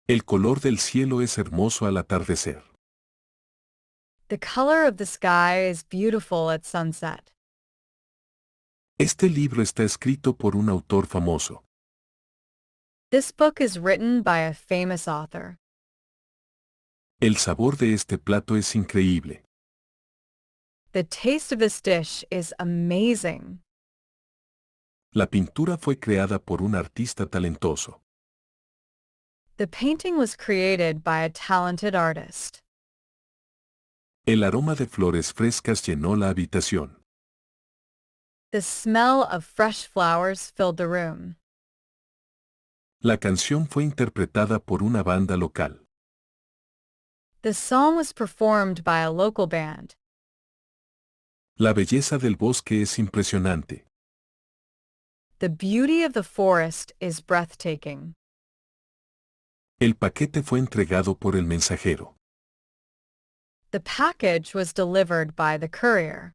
El color del cielo es hermoso al atardecer. The color of the sky is beautiful at sunset. Este libro está escrito por un autor famoso. This book is written by a famous author. El sabor de este plato es increíble. The taste of this dish is amazing. La pintura fue creada por un artista talentoso. The painting was created by a talented artist. El aroma de flores frescas llenó la habitación. The smell of fresh flowers filled the room. La canción fue interpretada por una banda local. The song was performed by a local band. La belleza del bosque es impresionante. The beauty of the forest is breathtaking. El paquete fue entregado por el mensajero. The package was delivered by the courier.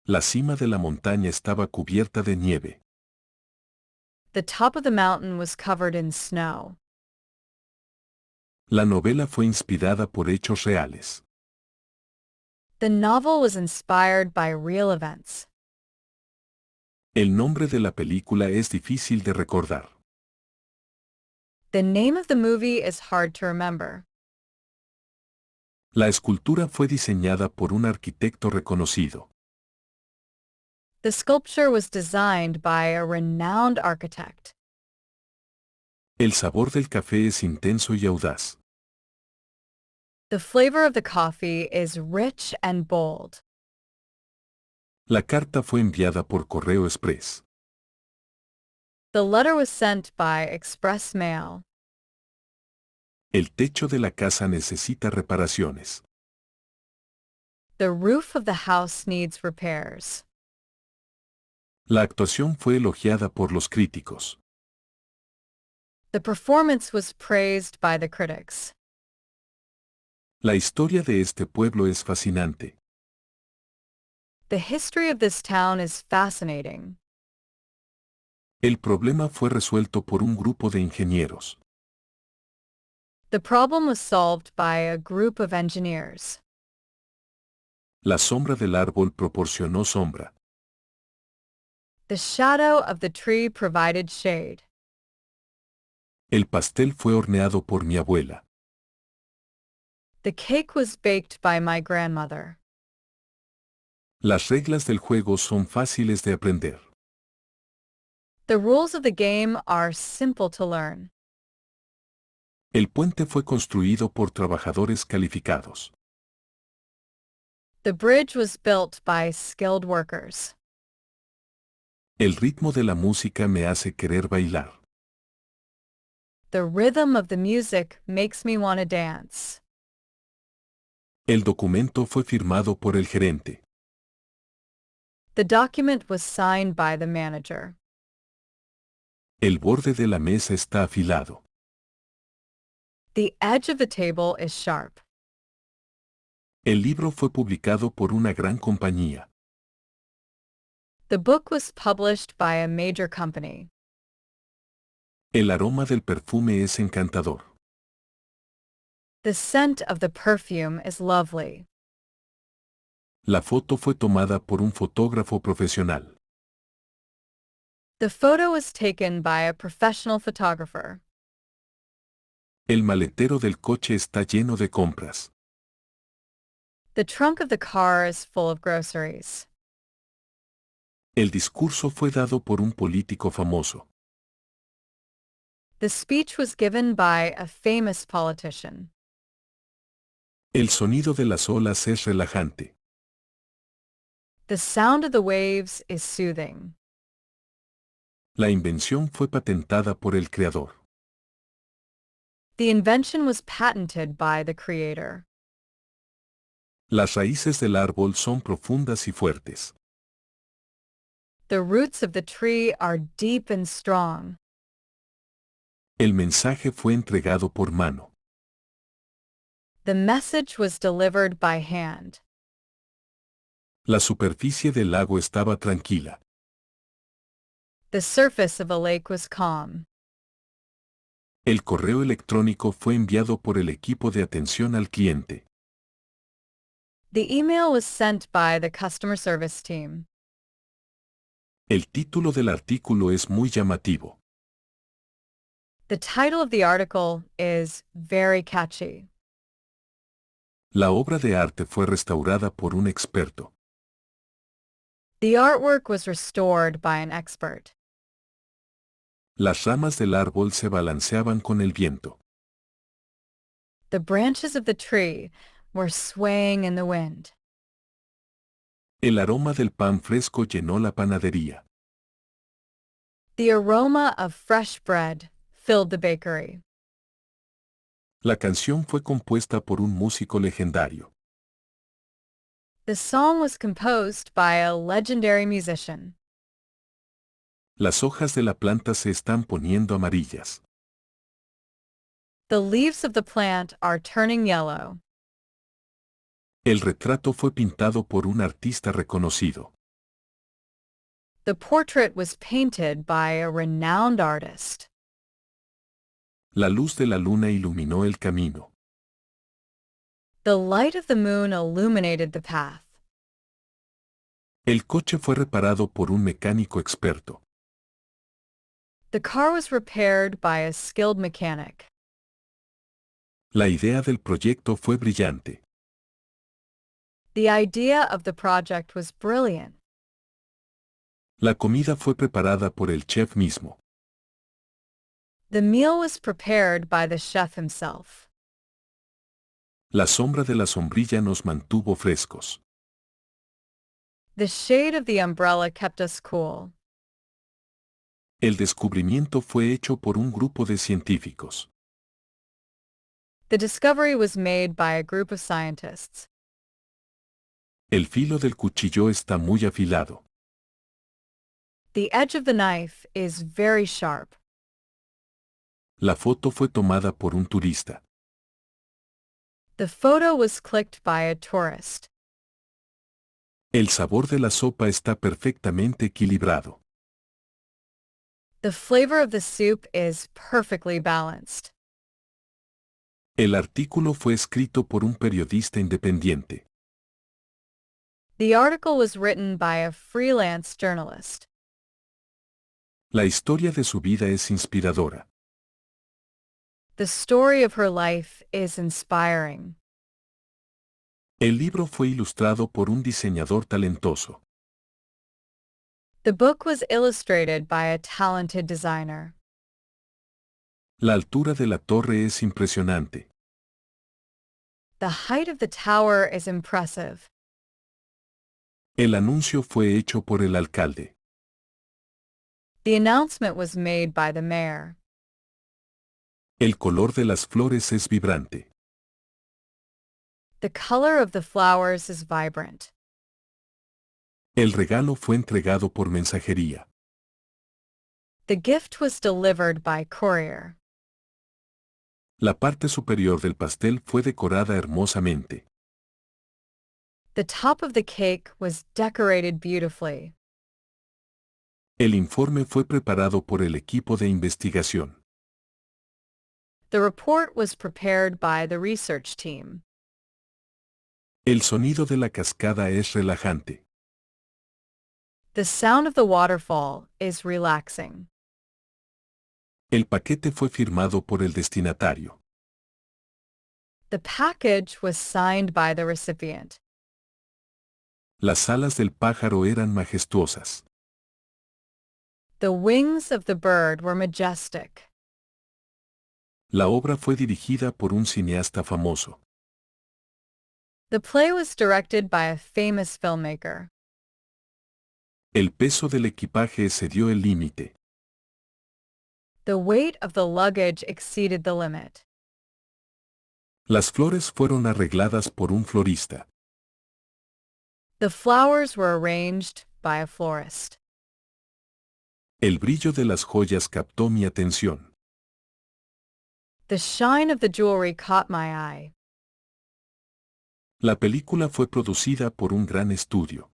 La cima de la montaña estaba cubierta de nieve. The top of the mountain was covered in snow. La novela fue inspirada por hechos reales. The novel was inspired by real events. El nombre de la película es difícil de recordar. The name of the movie is hard to remember. La escultura fue diseñada por un arquitecto reconocido. The sculpture was designed by a renowned architect. El sabor del café es intenso y audaz. The flavor of the coffee is rich and bold. La carta fue enviada por correo express. The letter was sent by express mail. El techo de la casa necesita reparaciones. The roof of the house needs repairs. La actuación fue elogiada por los críticos. The performance was praised by the critics. La historia de este pueblo es fascinante. The history of this town is fascinating. El problema fue resuelto por un grupo de ingenieros. The problem was solved by a group of engineers. La sombra del árbol proporcionó sombra. The shadow of the tree provided shade. El pastel fue horneado por mi abuela. The cake was baked by my grandmother. Las reglas del juego son fáciles de aprender. The rules of the game are simple to learn. El puente fue construido por trabajadores calificados. The bridge was built by skilled workers. El ritmo de la música me hace querer bailar. The rhythm of the music makes me want to dance. El documento fue firmado por el gerente. The document was signed by the manager. El borde de la mesa está afilado. The edge of the table is sharp. El libro fue publicado por una gran compañía. The book was published by a major company. El aroma del perfume es encantador. The scent of the perfume is lovely. La foto fue tomada por un fotógrafo profesional. The photo was taken by a professional photographer. El maletero del coche está lleno de compras. The trunk of the car is full of groceries. El discurso fue dado por un político famoso. The speech was given by a famous politician. El sonido de las olas es relajante. The sound of the waves is soothing. La invención fue patentada por el creador. The invention was patented by the creator. Las raíces del árbol son profundas y fuertes. The roots of the tree are deep and strong. El mensaje fue entregado por mano. The message was delivered by hand. La superficie del lago estaba tranquila. The surface of a lake was calm. El correo electrónico fue enviado por el equipo de atención al cliente. The email was sent by the customer service team. El título del artículo es muy llamativo. The title of the article is very catchy. La obra de arte fue restaurada por un experto. The artwork was restored by an expert. Las ramas del árbol se balanceaban con el viento. The branches of the tree were swaying in the wind. El aroma del pan fresco llenó la panadería. The aroma of fresh bread filled the bakery. La canción fue compuesta por un músico legendario. The song was composed by a legendary musician. Las hojas de la planta se están poniendo amarillas. The leaves of the plant are turning yellow. El retrato fue pintado por un artista reconocido. The portrait was painted by a renowned artist. La luz de la luna iluminó el camino. The light of the moon illuminated the path. El coche fue reparado por un mecánico experto. The car was repaired by a skilled mechanic. La idea del proyecto fue brillante. The idea of the project was brilliant. La comida fue preparada por el chef mismo. The meal was prepared by the chef himself. La sombra de la sombrilla nos mantuvo frescos. The shade of the umbrella kept us cool. El descubrimiento fue hecho por un grupo de científicos. The discovery was made by a group of scientists. El filo del cuchillo está muy afilado. The edge of the knife is very sharp. La foto fue tomada por un turista. The photo was clicked by a tourist. El sabor de la sopa está perfectamente equilibrado. The flavor of the soup is perfectly balanced. El artículo fue escrito por un periodista independiente. The article was written by a freelance journalist. La historia de su vida es inspiradora. The story of her life is inspiring. El libro fue ilustrado por un diseñador talentoso. The book was illustrated by a talented designer. La altura de la torre es impresionante. The height of the tower is impressive. El anuncio fue hecho por el alcalde. The announcement was made by the mayor. El color de las flores es vibrante. The color of the flowers is vibrant. El regalo fue entregado por mensajería. The gift was delivered by courier. La parte superior del pastel fue decorada hermosamente. The top of the cake was decorated beautifully. El informe fue preparado por el equipo de investigación. The report was prepared by the research team. El sonido de la cascada es relajante. The sound of the waterfall is relaxing. El paquete fue firmado por el destinatario. The package was signed by the recipient. Las alas del pájaro eran majestuosas. The wings of the bird were majestic. La obra fue dirigida por un cineasta famoso. The play was directed by a famous filmmaker. El peso del equipaje excedió el límite. The weight of the luggage exceeded the limit. Las flores fueron arregladas por un florista. The flowers were arranged by a florist. El brillo de las joyas captó mi atención. The shine of the jewelry caught my eye. La película fue producida por un gran estudio.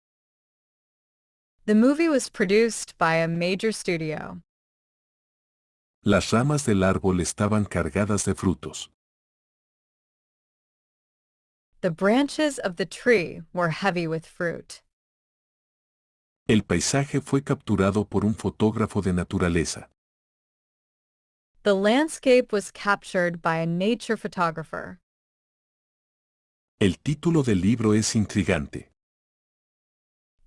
The movie was produced by a major studio. Las ramas del árbol estaban cargadas de frutos. The branches of the tree were heavy with fruit. El paisaje fue capturado por un fotógrafo de naturaleza. The landscape was captured by a nature photographer. El título del libro es intrigante.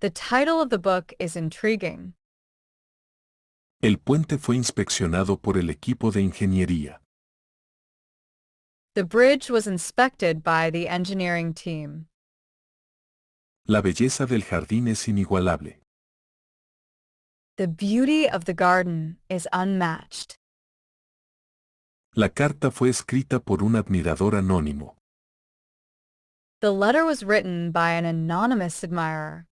The title of the book is intriguing. El puente fue inspeccionado por el equipo de ingeniería. The bridge was inspected by the engineering team. La belleza del jardín es inigualable. The beauty of the garden is unmatched. La carta fue escrita por un admirador anónimo. The letter was written by an anonymous admirer.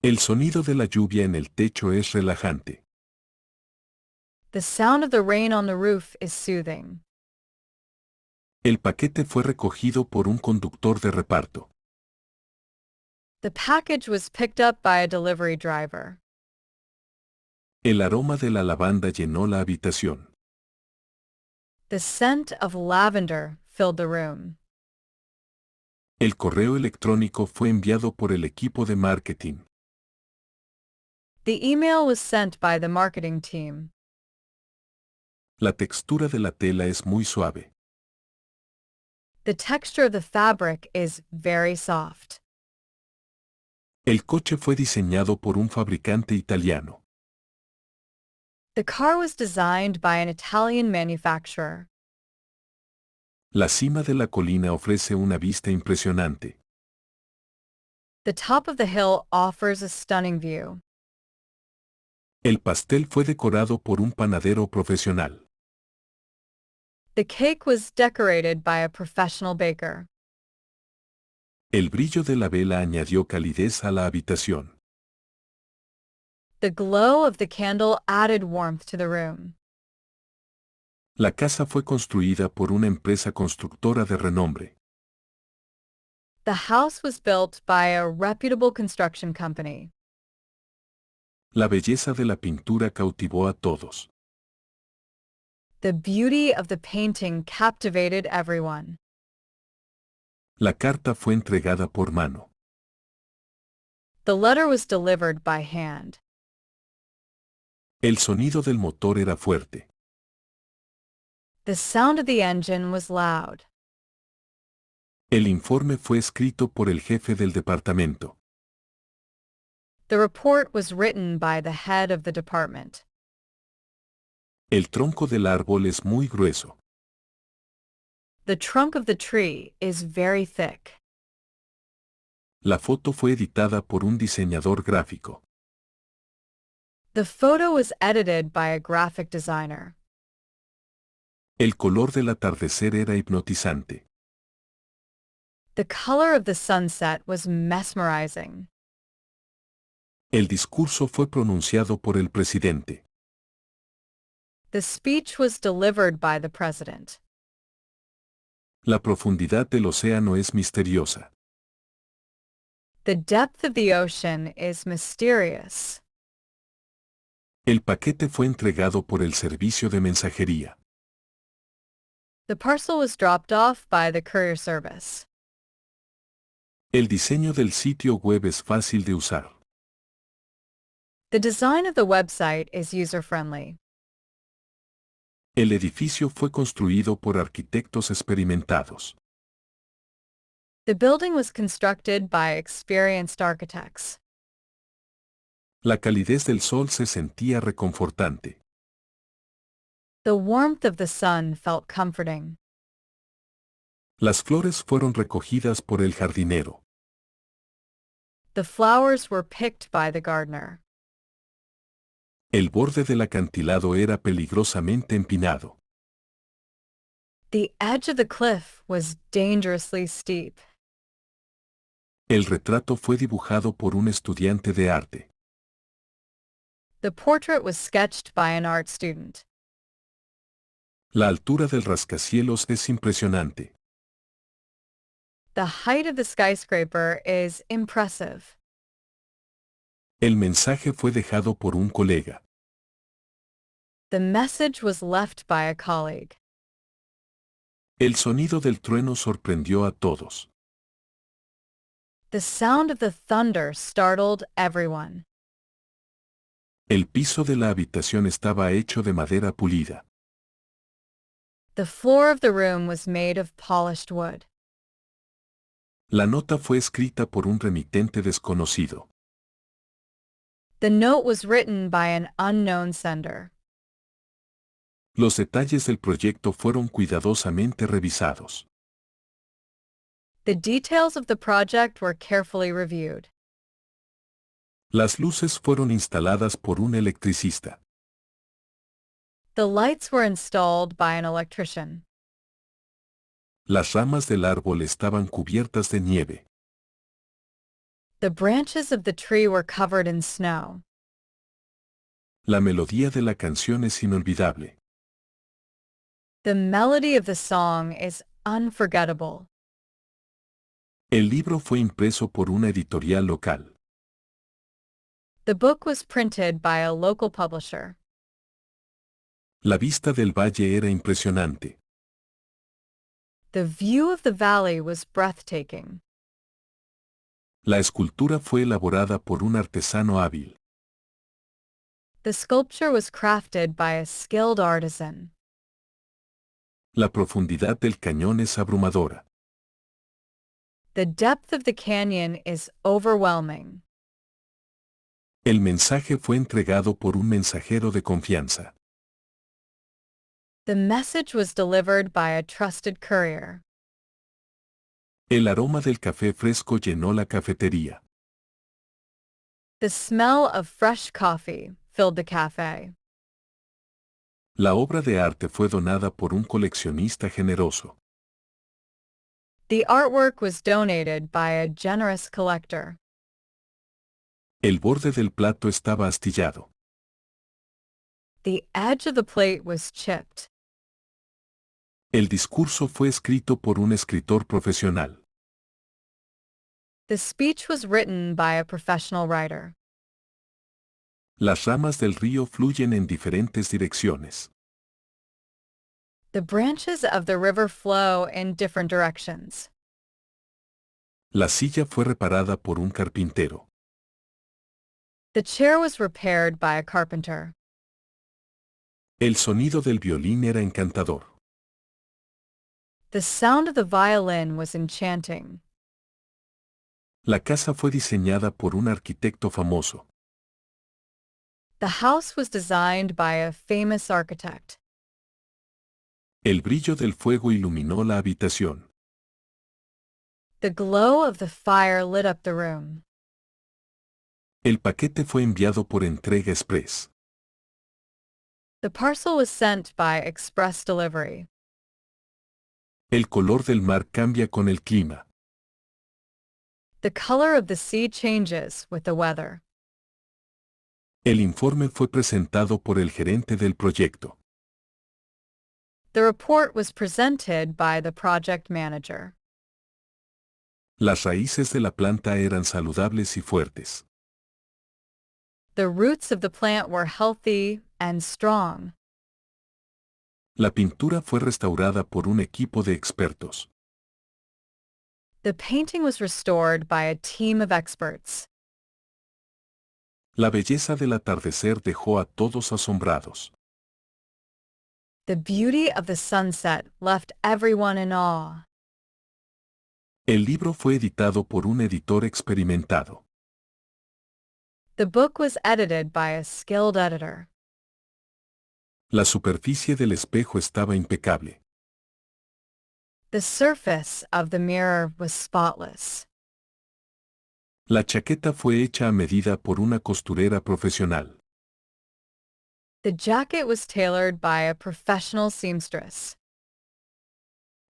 El sonido de la lluvia en el techo es relajante. The sound of the rain on the roof is soothing. El paquete fue recogido por un conductor de reparto. The package was picked up by a delivery driver. El aroma de la lavanda llenó la habitación. The scent of lavender filled the room. El correo electrónico fue enviado por el equipo de marketing. The email was sent by the marketing team. La textura de la tela es muy suave. The texture of the fabric is very soft. El coche fue diseñado por un fabricante italiano. The car was designed by an Italian manufacturer. La cima de la colina ofrece una vista impresionante. The top of the hill offers a stunning view. El pastel fue decorado por un panadero profesional. The cake was decorated by a professional baker. El brillo de la vela añadió calidez a la habitación. The glow of the candle added warmth to the room. La casa fue construida por una empresa constructora de renombre. The house was built by a reputable construction company. La belleza de la pintura cautivó a todos. The beauty of the painting captivated everyone. La carta fue entregada por mano. The letter was delivered by hand. El sonido del motor era fuerte. The sound of the engine was loud. El informe fue escrito por el jefe del departamento. The report was written by the head of the department. El tronco del árbol es muy grueso. The trunk of the tree is very thick. La foto fue editada por un diseñador gráfico. The photo was edited by a graphic designer. El color del atardecer era hipnotizante. The color of the sunset was mesmerizing. El discurso fue pronunciado por el presidente. The speech was delivered by the president. La profundidad del océano es misteriosa. The depth of the ocean is mysterious. El paquete fue entregado por el servicio de mensajería. The parcel was dropped off by the courier service. El diseño del sitio web es fácil de usar. The design of the website is user-friendly. El edificio fue construido por arquitectos experimentados. The building was constructed by experienced architects. La calidez del sol se sentía reconfortante. The warmth of the sun felt comforting. Las flores fueron recogidas por el jardinero. The flowers were picked by the gardener. El borde del acantilado era peligrosamente empinado. The edge of the cliff was dangerously steep. El retrato fue dibujado por un estudiante de arte. The portrait was sketched by an art student. La altura del rascacielos es impresionante. The height of the skyscraper is impressive. El mensaje fue dejado por un colega. The message was left by a colleague. El sonido del trueno sorprendió a todos. The sound of the thunder startled everyone. El piso de la habitación estaba hecho de madera pulida. The floor of the room was made of polished wood. La nota fue escrita por un remitente desconocido. The note was written by an unknown sender. Los detalles del proyecto fueron cuidadosamente revisados. The details of the project were carefully reviewed. Las luces fueron instaladas por un electricista. The lights were installed by an electrician. Las ramas del árbol estaban cubiertas de nieve. The branches of the tree were covered in snow. La melodía de la canción es inolvidable. The melody of the song is unforgettable. El libro fue impreso por una editorial local. The book was printed by a local publisher. La vista del valle era impresionante. The view of the valley was breathtaking. La escultura fue elaborada por un artesano hábil. The sculpture was crafted by a skilled artisan. La profundidad del cañón es abrumadora. The depth of the canyon is overwhelming. El mensaje fue entregado por un mensajero de confianza. The message was delivered by a trusted courier. El aroma del café fresco llenó la cafetería. The smell of fresh coffee filled the cafe. La obra de arte fue donada por un coleccionista generoso. The artwork was donated by a generous collector. El borde del plato estaba astillado. The edge of the plate was chipped. El discurso fue escrito por un escritor profesional. The speech was written by a professional writer. Las ramas del río fluyen en diferentes direcciones. The branches of the river flow in different directions. La silla fue reparada por un carpintero. The chair was repaired by a carpenter. El sonido del violín era encantador. The sound of the violin was enchanting. La casa fue diseñada por un arquitecto famoso. The house was designed by a famous architect. El brillo del fuego iluminó la habitación. The glow of the fire lit up the room. El paquete fue enviado por entrega express. The parcel was sent by express delivery. El color del mar cambia con el clima. The color of the sea changes with the weather. El informe fue presentado por el gerente del proyecto. The report was presented by the project manager. Las raíces de la planta eran saludables y fuertes. The roots of the plant were healthy and strong. La pintura fue restaurada por un equipo de expertos. The painting was restored by a team of experts. La belleza del atardecer dejó a todos asombrados. The beauty of the sunset left everyone in awe. El libro fue editado por un editor experimentado. The book was edited by a skilled editor. La superficie del espejo estaba impecable. The surface of the mirror was spotless. La chaqueta fue hecha a medida por una costurera profesional. The jacket was tailored by a professional seamstress.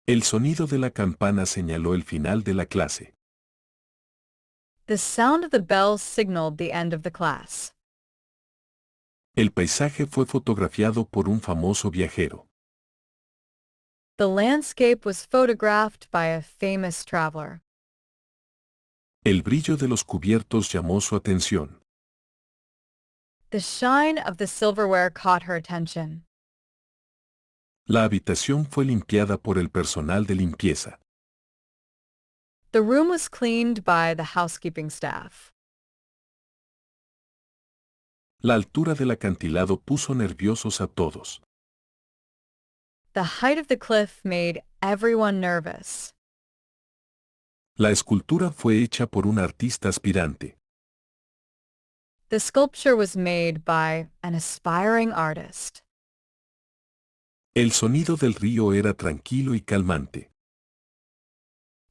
El sonido de la campana señaló el final de la clase. The sound of the bell signaled the end of the class. El paisaje fue fotografiado por un famoso viajero. The landscape was photographed by a famous traveler. El brillo de los cubiertos llamó su atención. The shine of the silverware caught her attention. La habitación fue limpiada por el personal de limpieza. The room was cleaned by the housekeeping staff. La altura del acantilado puso nerviosos a todos. The height of the cliff made everyone nervous. La escultura fue hecha por un artista aspirante. The sculpture was made by an aspiring artist. El sonido del río era tranquilo y calmante.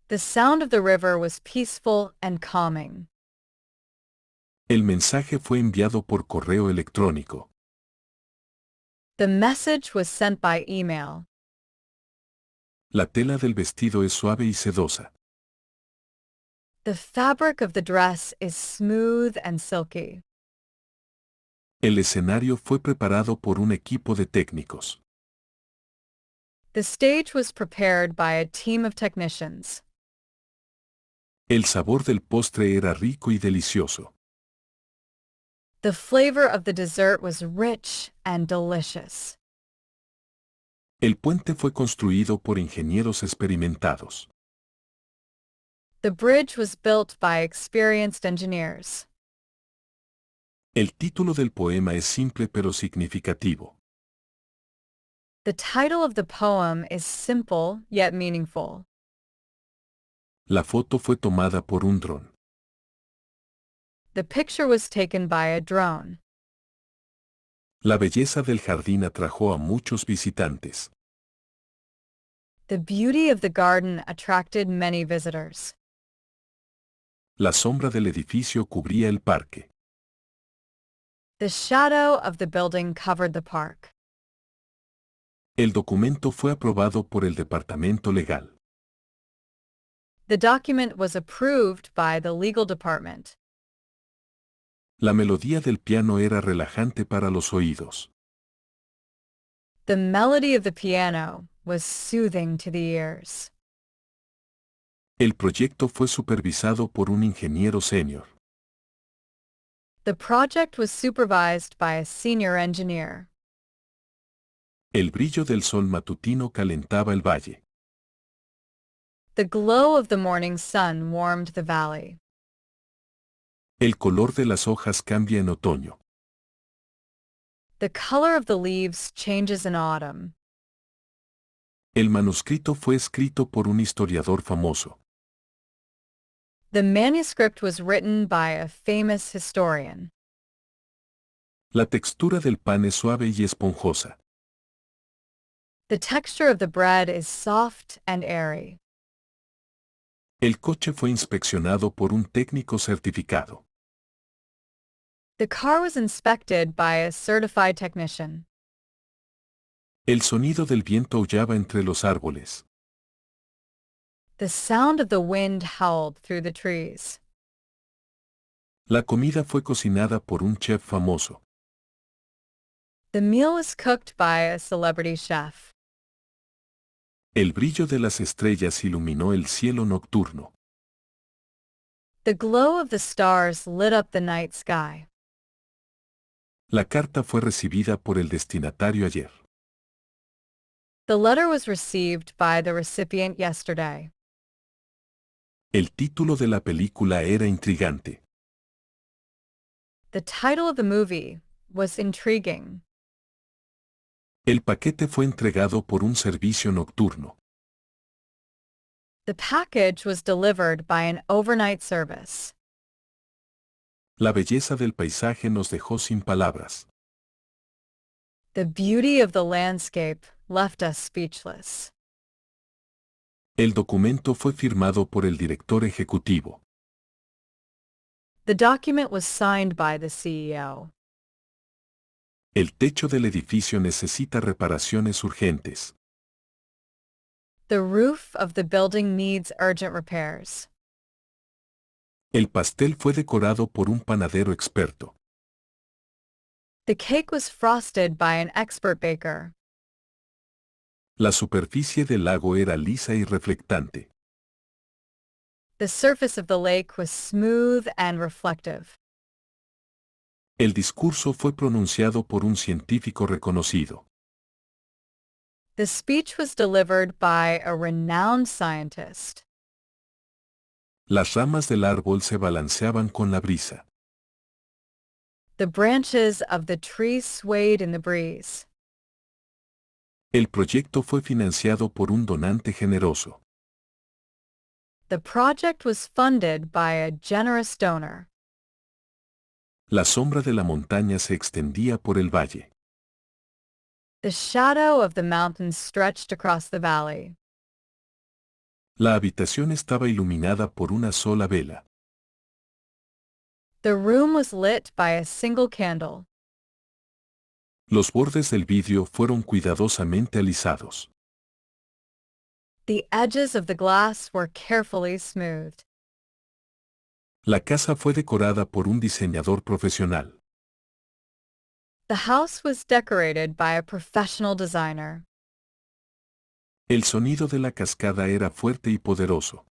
The sound of the river was peaceful and calming. El mensaje fue enviado por correo electrónico. The message was sent by email. La tela del vestido es suave y sedosa. The fabric of the dress is smooth and silky. El escenario fue preparado por un equipo de técnicos. The stage was prepared by a team of technicians. El sabor del postre era rico y delicioso. The flavor of the dessert was rich and delicious. El puente fue construido por ingenieros experimentados. The bridge was built by experienced engineers. El título del poema es simple pero significativo. The title of the poem is simple yet meaningful. La foto fue tomada por un dron. The picture was taken by a drone. La belleza del jardín atrajo a muchos visitantes. The beauty of the garden attracted many visitors. La sombra del edificio cubría el parque. The shadow of the building covered the park. El documento fue aprobado por el departamento legal. The document was approved by the legal department. La melodía del piano era relajante para los oídos. The melody of the piano was soothing to the ears. El proyecto fue supervisado por un ingeniero senior. The project was supervised by a senior engineer. El brillo del sol matutino calentaba el valle. The glow of the morning sun warmed the valley. El color de las hojas cambia en otoño. The color of the leaves changes in autumn. El manuscrito fue escrito por un historiador famoso. The manuscript was written by a famous historian. La textura del pan es suave y esponjosa. The texture of the bread is soft and airy. El coche fue inspeccionado por un técnico certificado. The car was inspected by a certified technician. El sonido del viento aullaba entre los árboles. The sound of the wind howled through the trees. La comida fue cocinada por un chef famoso. The meal was cooked by a celebrity chef. El brillo de las estrellas iluminó el cielo nocturno. The glow of the stars lit up the night sky. La carta fue recibida por el destinatario ayer. The letter was received by the recipient yesterday. El título de la película era intrigante. The title of the movie was intriguing. El paquete fue entregado por un servicio nocturno. The package was delivered by an overnight service. La belleza del paisaje nos dejó sin palabras. The beauty of the landscape left us speechless. El documento fue firmado por el director ejecutivo. The document was signed by the CEO. El techo del edificio necesita reparaciones urgentes. The roof of the building needs urgent repairs. El pastel fue decorado por un panadero experto. The cake was frosted by an expert baker. La superficie del lago era lisa y reflectante. The surface of the lake was smooth and reflective. El discurso fue pronunciado por un científico reconocido. The speech was delivered by a renowned scientist. Las ramas del árbol se balanceaban con la brisa. The branches of the tree swayed in the breeze. El proyecto fue financiado por un donante generoso. The project was funded by a generous donor. La sombra de la montaña se extendía por el valle. The shadow of the mountains stretched across the valley. La habitación estaba iluminada por una sola vela. The room was lit by a single candle. Los bordes del vidrio fueron cuidadosamente alisados. The edges of the glass were carefully smoothed. La casa fue decorada por un diseñador profesional. The house was decorated by a professional designer. El sonido de la cascada era fuerte y poderoso.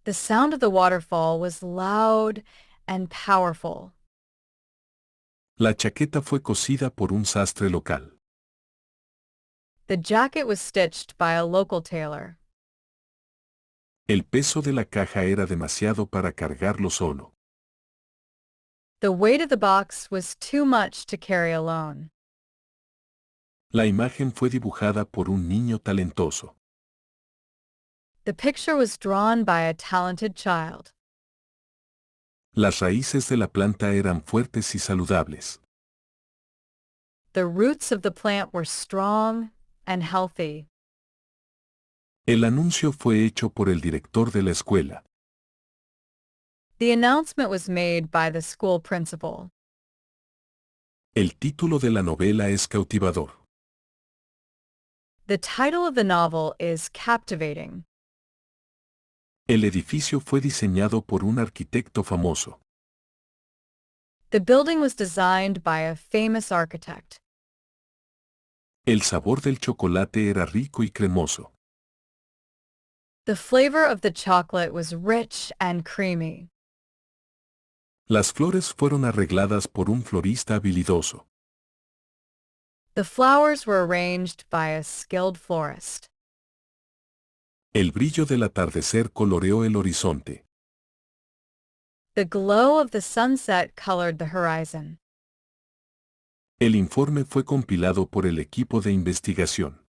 The sound of the waterfall was loud and powerful. La chaqueta fue cosida por un sastre local. The jacket was stitched by a local tailor. El peso de la caja era demasiado para cargarlo solo. The weight of the box was too much to carry alone. La imagen fue dibujada por un niño talentoso. The picture was drawn by a talented child. Las raíces de la planta eran fuertes y saludables. The roots of the plant were strong and healthy. El anuncio fue hecho por el director de la escuela. The announcement was made by the school principal. El título de la novela es cautivador. The title of the novel is captivating. El edificio fue diseñado por un arquitecto famoso. The building was designed by a famous architect. El sabor del chocolate era rico y cremoso. The flavor of the chocolate was rich and creamy. Las flores fueron arregladas por un florista habilidoso. The flowers were arranged by a skilled florist. El brillo del atardecer coloreó el horizonte. The glow of the sunset colored the horizon. El informe fue compilado por el equipo de investigación.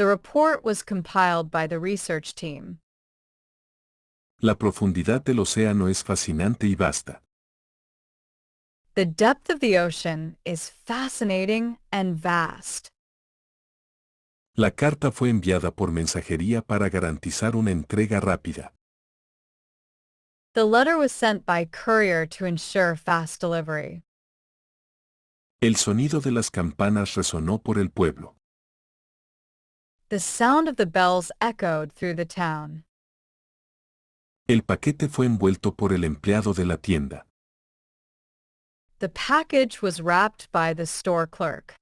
The report was compiled by the research team. La profundidad del océano es fascinante y vasta. The depth of the ocean is fascinating and vast. La carta fue enviada por mensajería para garantizar una entrega rápida. The letter was sent by courier to ensure fast delivery. El sonido de las campanas resonó por el pueblo. The sound of the bells echoed through the town. El paquete fue envuelto por el empleado de la tienda. The package was wrapped by the store clerk.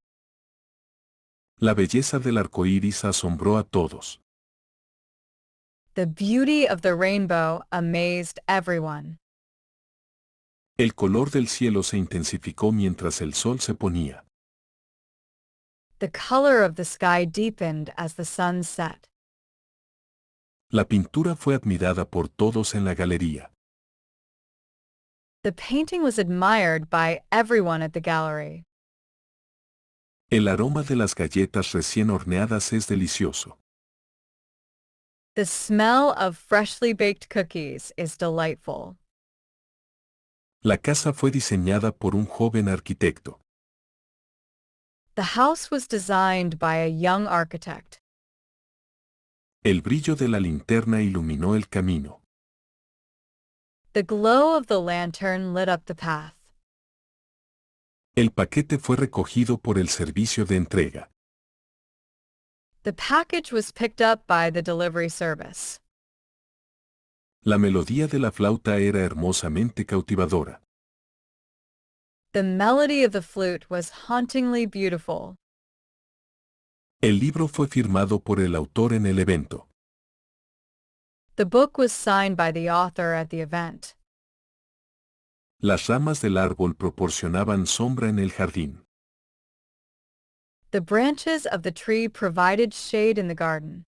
La belleza del arco iris asombró a todos. The beauty of the rainbow amazed everyone. El color del cielo se intensificó mientras el sol se ponía. The color of the sky deepened as the sun set. La pintura fue admirada por todos en la galería. The painting was admired by everyone at the gallery. El aroma de las galletas recién horneadas es delicioso. The smell of freshly baked cookies is delightful. La casa fue diseñada por un joven arquitecto. The house was designed by a young architect. El brillo de la linterna iluminó el camino. The glow of the lantern lit up the path. El paquete fue recogido por el servicio de entrega. The package was picked up by the delivery service. La melodía de la flauta era hermosamente cautivadora. The melody of the flute was hauntingly beautiful. El libro fue firmado por el autor en el evento. The book was signed by the author at the event. Las ramas del árbol proporcionaban sombra en el jardín. The branches of the tree provided shade in the garden.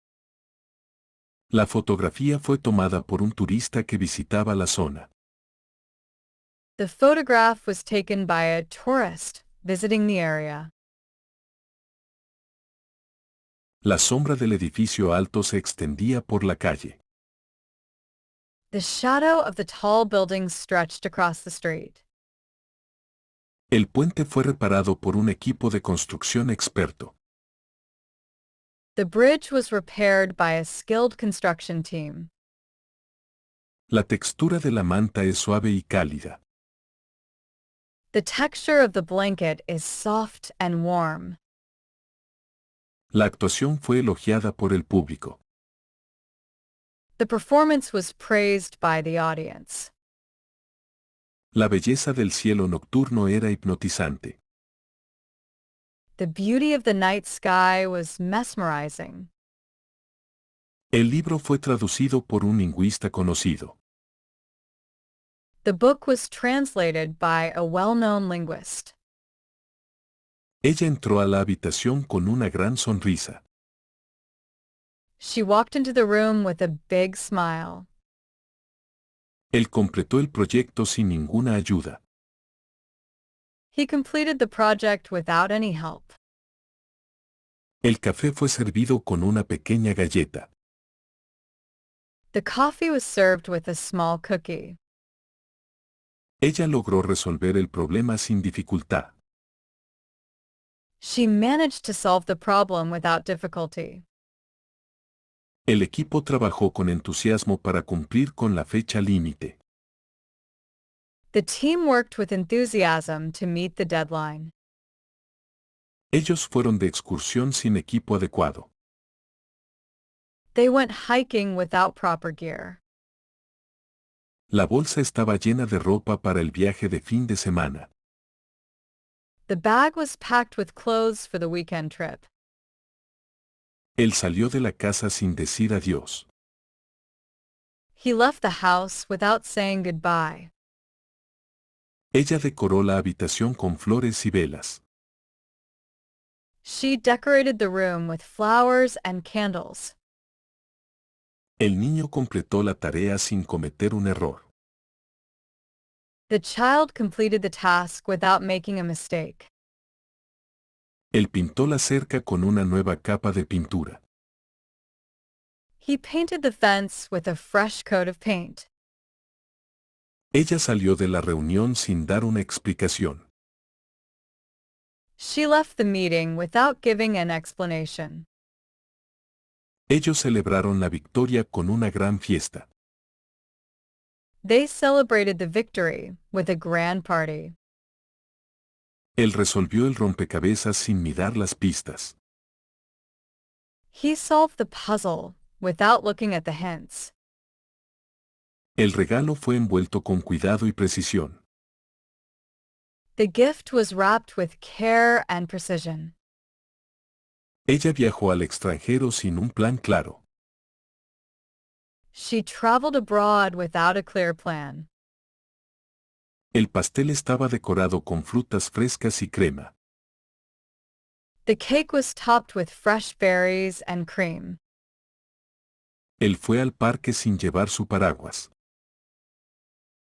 La fotografía fue tomada por un turista que visitaba la zona. The photograph was taken by a tourist visiting the area. La sombra del edificio alto se extendía por la calle. The shadow of the tall building stretched across the street. El puente fue reparado por un equipo de construcción experto. The bridge was repaired by a skilled construction team. La textura de la manta es suave y cálida. The texture of the blanket is soft and warm. La actuación fue elogiada por el público. The performance was praised by the audience. La belleza del cielo nocturno era hipnotizante. The beauty of the night sky was mesmerizing. El libro fue traducido por un lingüista conocido. The book was translated by a well-known linguist. Ella entró a la habitación con una gran sonrisa. She walked into the room with a big smile. Él completó el proyecto sin ninguna ayuda. He completed the project without any help. El café fue servido con una pequeña galleta. The coffee was served with a small cookie. Ella logró resolver el problema sin dificultad. She managed to solve the problem without difficulty. El equipo trabajó con entusiasmo para cumplir con la fecha límite. The team worked with enthusiasm to meet the deadline. Ellos fueron de excursión sin equipo adecuado. They went hiking without proper gear. La bolsa estaba llena de ropa para el viaje de fin de semana. The bag was packed with clothes for the weekend trip. Él salió de la casa sin decir adiós. He left the house without saying goodbye. Ella decoró la habitación con flores y velas. She decorated the room with flowers and candles. El niño completó la tarea sin cometer un error. The child completed the task without making a mistake. Él pintó la cerca con una nueva capa de pintura. He painted the fence with a fresh coat of paint. Ella salió de la reunión sin dar una explicación. She left the meeting without giving an explanation. Ellos celebraron la victoria con una gran fiesta. They celebrated the victory with a grand party. Él resolvió el rompecabezas sin mirar las pistas. He solved the puzzle without looking at the hints. El regalo fue envuelto con cuidado y precisión. The gift was wrapped with care and precision. Ella viajó al extranjero sin un plan claro. She traveled abroad without a clear plan. El pastel estaba decorado con frutas frescas y crema. The cake was topped with fresh berries and cream. Él fue al parque sin llevar su paraguas.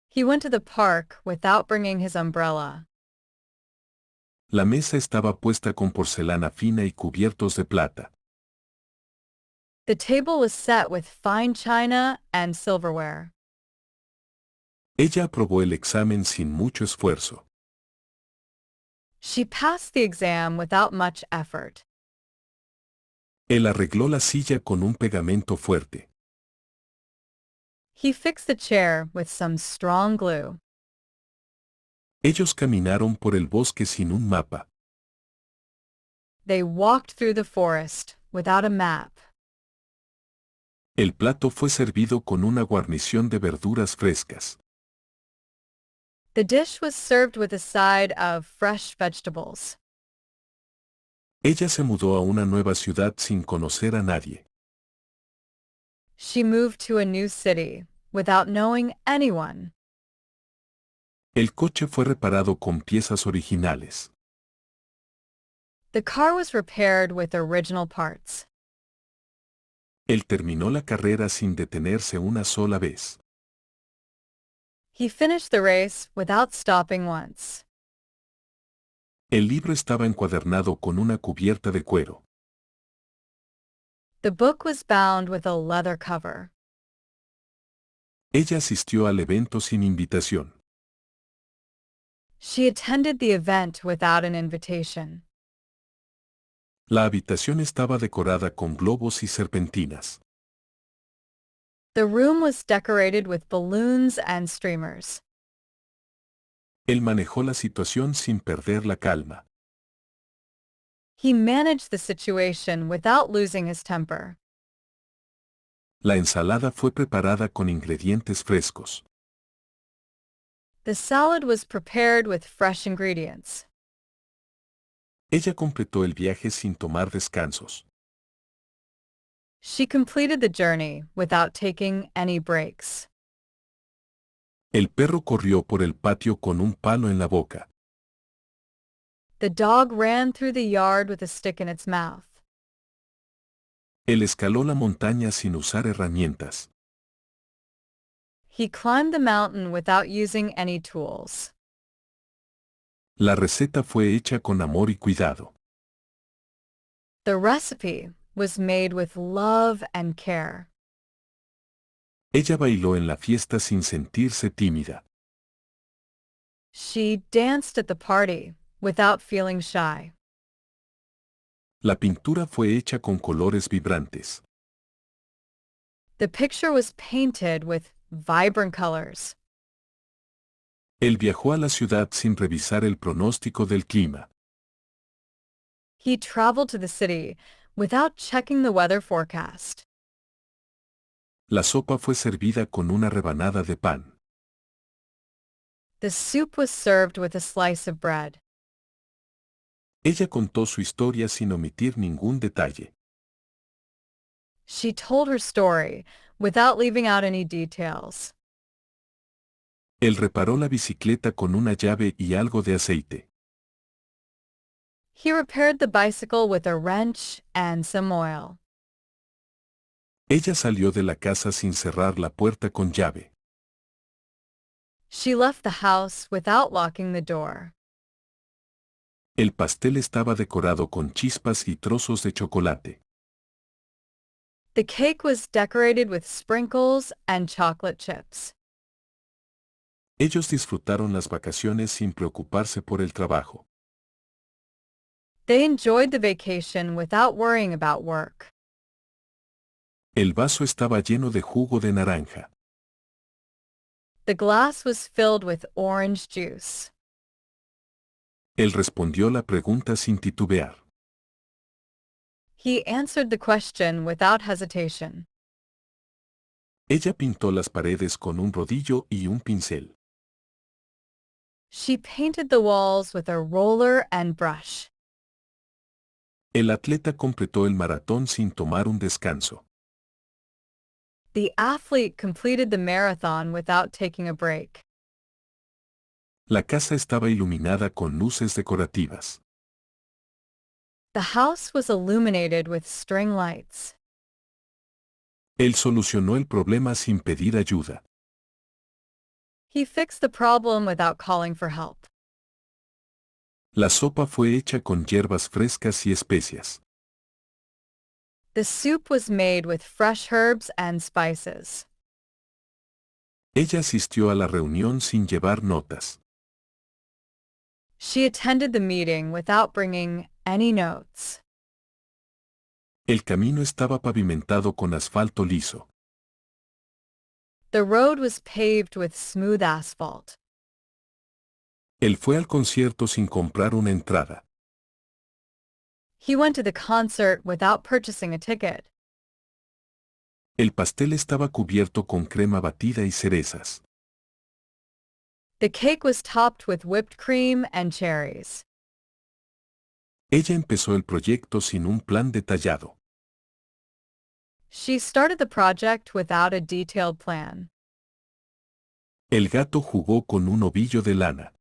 He went to the park without bringing his umbrella. La mesa estaba puesta con porcelana fina y cubiertos de plata. The table was set with fine china and silverware. Ella aprobó el examen sin mucho esfuerzo. She passed the exam without much effort. Él arregló la silla con un pegamento fuerte. He fixed the chair with some strong glue. Ellos caminaron por el bosque sin un mapa. They walked through the forest without a map. El plato fue servido con una guarnición de verduras frescas. The dish was served with a side of fresh vegetables. Ella se mudó a una nueva ciudad sin conocer a nadie. She moved to a new city without knowing anyone. El coche fue reparado con piezas originales. The car was repaired with original parts. Él terminó la carrera sin detenerse una sola vez. He finished the race without stopping once. El libro estaba encuadernado con una cubierta de cuero. The book was bound with a leather cover. Ella asistió al evento sin invitación. She attended the event without an invitation. La habitación estaba decorada con globos y serpentinas. The room was decorated with balloons and streamers. Él manejó la situación sin perder la calma. He managed the situation without losing his temper. La ensalada fue preparada con ingredientes frescos. The salad was prepared with fresh ingredients. Ella completó el viaje sin tomar descansos. She completed the journey without taking any breaks. El perro corrió por el patio con un palo en la boca. The dog ran through the yard with a stick in its mouth. Él escaló la montaña sin usar herramientas. He climbed the mountain without using any tools. La receta fue hecha con amor y cuidado. The recipe was made with love and care. Ella bailó en la fiesta sin sentirse tímida. She danced at the party without feeling shy. La pintura fue hecha con colores vibrantes. The picture was painted with vibrant colors. Él viajó a la ciudad sin revisar el pronóstico del clima. He traveled to the city without checking the weather forecast. La sopa fue servida con una rebanada de pan. The soup was served with a slice of bread. Ella contó su historia sin omitir ningún detalle. She told her story without leaving out any details. Él reparó la bicicleta con una llave y algo de aceite. He repaired the bicycle with a wrench and some oil. Ella salió de la casa sin cerrar la puerta con llave. She left the house without locking the door. El pastel estaba decorado con chispas y trozos de chocolate. The cake was decorated with sprinkles and chocolate chips. Ellos disfrutaron las vacaciones sin preocuparse por el trabajo. They enjoyed the vacation without worrying about work. El vaso estaba lleno de jugo de naranja. The glass was filled with orange juice. Él respondió la pregunta sin titubear. He answered the question without hesitation. Ella pintó las paredes con un rodillo y un pincel. She painted the walls with a roller and brush. El atleta completó el maratón sin tomar un descanso. The athlete completed the marathon without taking a break. La casa estaba iluminada con luces decorativas. The house was illuminated with string lights. Él solucionó el problema sin pedir ayuda. He fixed the problem without calling for help. La sopa fue hecha con hierbas frescas y especias. The soup was made with fresh herbs and spices. Ella asistió a la reunión sin llevar notas. She attended the meeting without bringing any notes. El camino estaba pavimentado con asfalto liso. The road was paved with smooth asphalt. Él fue al concierto sin comprar una entrada. He went to the concert without purchasing a ticket. El pastel estaba cubierto con crema batida y cerezas. The cake was topped with whipped cream and cherries. Ella empezó el proyecto sin un plan detallado. She started the project without a detailed plan. El gato jugó con un ovillo de lana.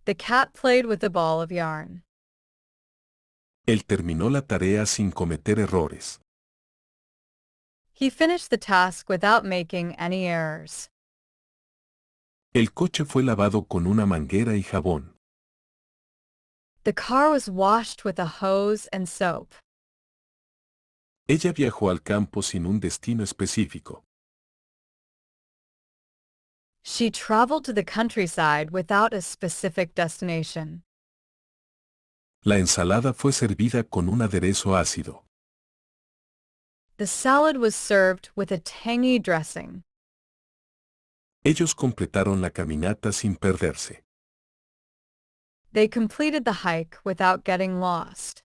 The cat played with a ball of yarn. Él terminó la tarea sin cometer errores. He finished the task without making any errors. El coche fue lavado con una manguera y jabón. The car was washed with a hose and soap. Ella viajó al campo sin un destino específico. She traveled to the countryside without a specific destination. La ensalada fue servida con un aderezo ácido. The salad was served with a tangy dressing. Ellos completaron la caminata sin perderse. They completed the hike without getting lost.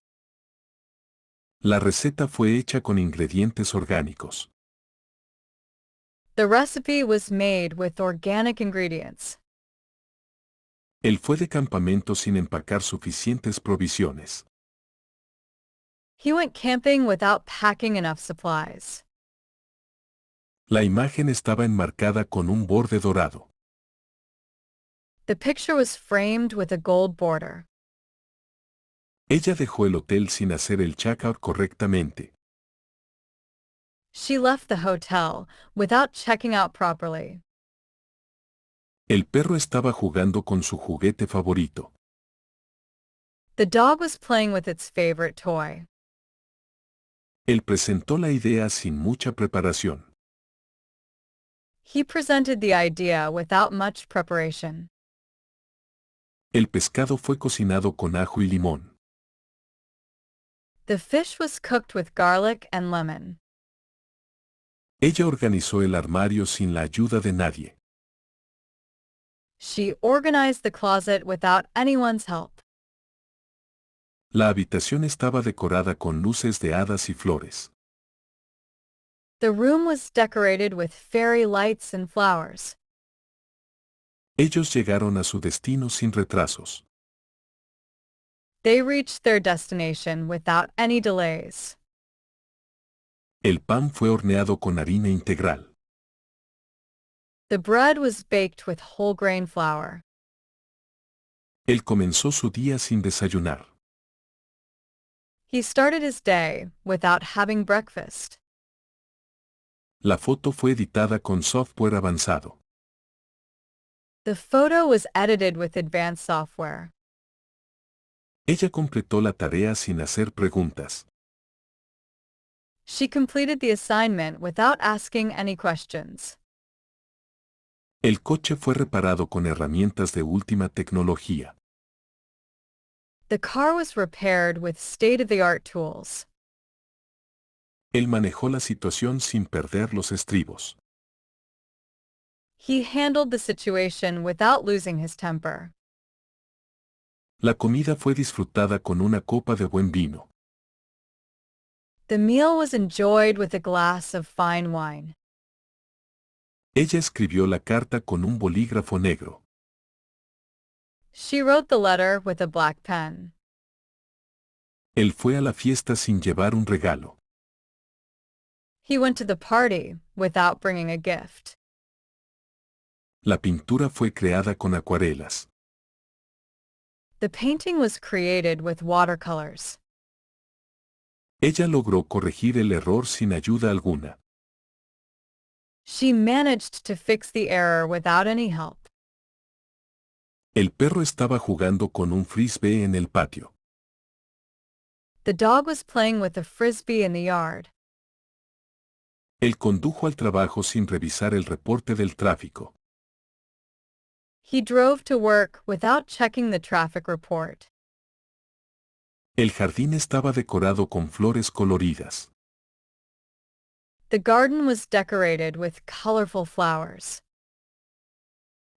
La receta fue hecha con ingredientes orgánicos. The recipe was made with organic ingredients. Él fue de campamento sin empacar suficientes provisiones. He went camping without packing enough supplies. La imagen estaba enmarcada con un borde dorado. The picture was framed with a gold border. Ella dejó el hotel sin hacer el checkout correctamente. She left the hotel without checking out properly. El perro estaba jugando con su juguete favorito. The dog was playing with its favorite toy. Él presentó la idea sin mucha preparación. He presented the idea without much preparation. El pescado fue cocinado con ajo y limón. The fish was cooked with garlic and lemon. Ella organizó el armario sin la ayuda de nadie. She organized the closet without anyone's help. La habitación estaba decorada con luces de hadas y flores. The room was decorated with fairy lights and flowers. Ellos llegaron a su destino sin retrasos. They reached their destination without any delays. El pan fue horneado con harina integral. The bread was baked with whole grain flour. Él comenzó su día sin desayunar. He started his day without having breakfast. La foto fue editada con software avanzado. The photo was edited with advanced software. Ella completó la tarea sin hacer preguntas. She completed the assignment without asking any questions. El coche fue reparado con herramientas de última tecnología. The car was repaired with state-of-the-art tools. Él manejó la situación sin perder los estribos. He handled the situation without losing his temper. La comida fue disfrutada con una copa de buen vino. The meal was enjoyed with a glass of fine wine. Ella escribió la carta con un bolígrafo negro. She wrote the letter with a black pen. Él fue a la fiesta sin llevar un regalo. He went to the party without bringing a gift. La pintura fue creada con acuarelas. The painting was created with watercolors. Ella logró corregir el error sin ayuda alguna. She managed to fix the error without any help. El perro estaba jugando con un frisbee en el patio. The dog was playing with a frisbee in the yard. Él condujo al trabajo sin revisar el reporte del tráfico. He drove to work without checking the traffic report. El jardín estaba decorado con flores coloridas. The garden was decorated with colorful flowers.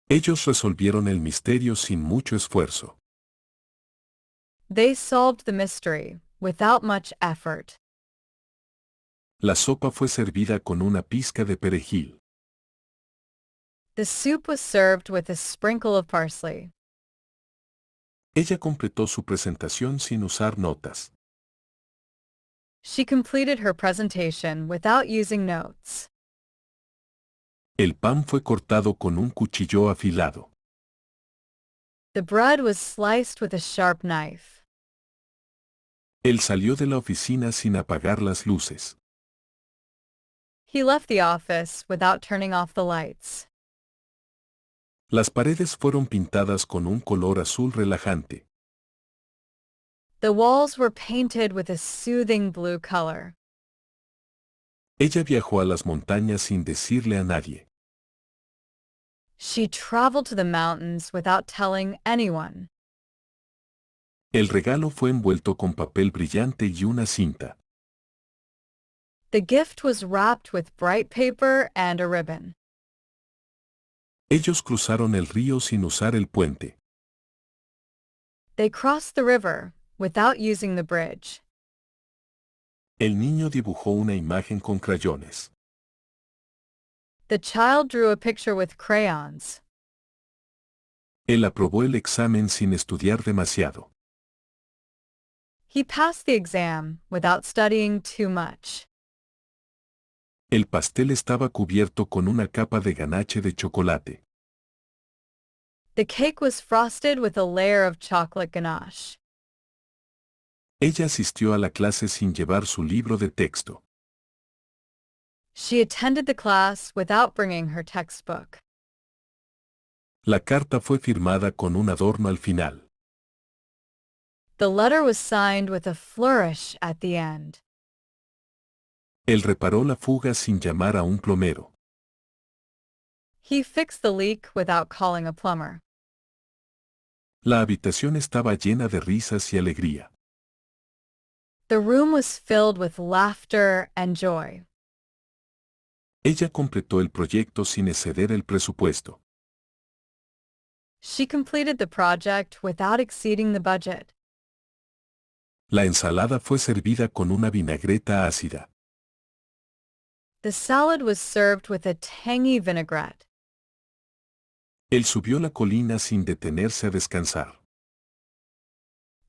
Ellos resolvieron el misterio sin mucho esfuerzo. They solved the mystery without much effort. La sopa fue servida con una pizca de perejil. The soup was served with a sprinkle of parsley. Ella completó su presentación sin usar notas. She completed her presentation without using notes. El pan fue cortado con un cuchillo afilado. The bread was sliced with a sharp knife. Él salió de la oficina sin apagar las luces. He left the office without turning off the lights. Las paredes fueron pintadas con un color azul relajante. The walls were painted with a soothing blue color. Ella viajó a las montañas sin decirle a nadie. She traveled to the mountains without telling anyone. El regalo fue envuelto con papel brillante y una cinta. The gift was wrapped with bright paper and a ribbon. Ellos cruzaron el río sin usar el puente. They crossed the river without using the bridge. El niño dibujó una imagen con crayones. The child drew a picture with crayons. Él aprobó el examen sin estudiar demasiado. He passed the exam without studying too much. El pastel estaba cubierto con una capa de ganache de chocolate. The cake was frosted with a layer of chocolate ganache. Ella asistió a la clase sin llevar su libro de texto. She attended the class without bringing her textbook. La carta fue firmada con un adorno al final. The letter was signed with a flourish at the end. Él reparó la fuga sin llamar a un plomero. He fixed the leak without calling a plumber. La habitación estaba llena de risas y alegría. The room was filled with laughter and joy. Ella completó el proyecto sin exceder el presupuesto. She completed the project without exceeding the budget. La ensalada fue servida con una vinagreta ácida. The salad was served with a tangy vinaigrette. Él subió la colina sin detenerse a descansar.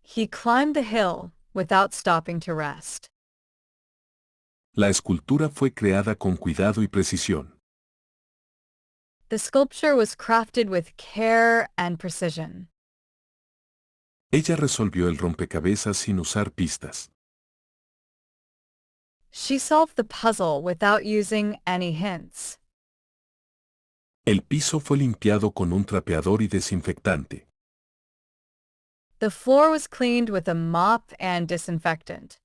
He climbed the hill without stopping to rest. La escultura fue creada con cuidado y precisión. The sculpture was crafted with care and precision. Ella resolvió el rompecabezas sin usar pistas. She solved the puzzle without using any hints. El piso fue limpiado con un trapeador y desinfectante. The floor was cleaned with a mop and disinfectant.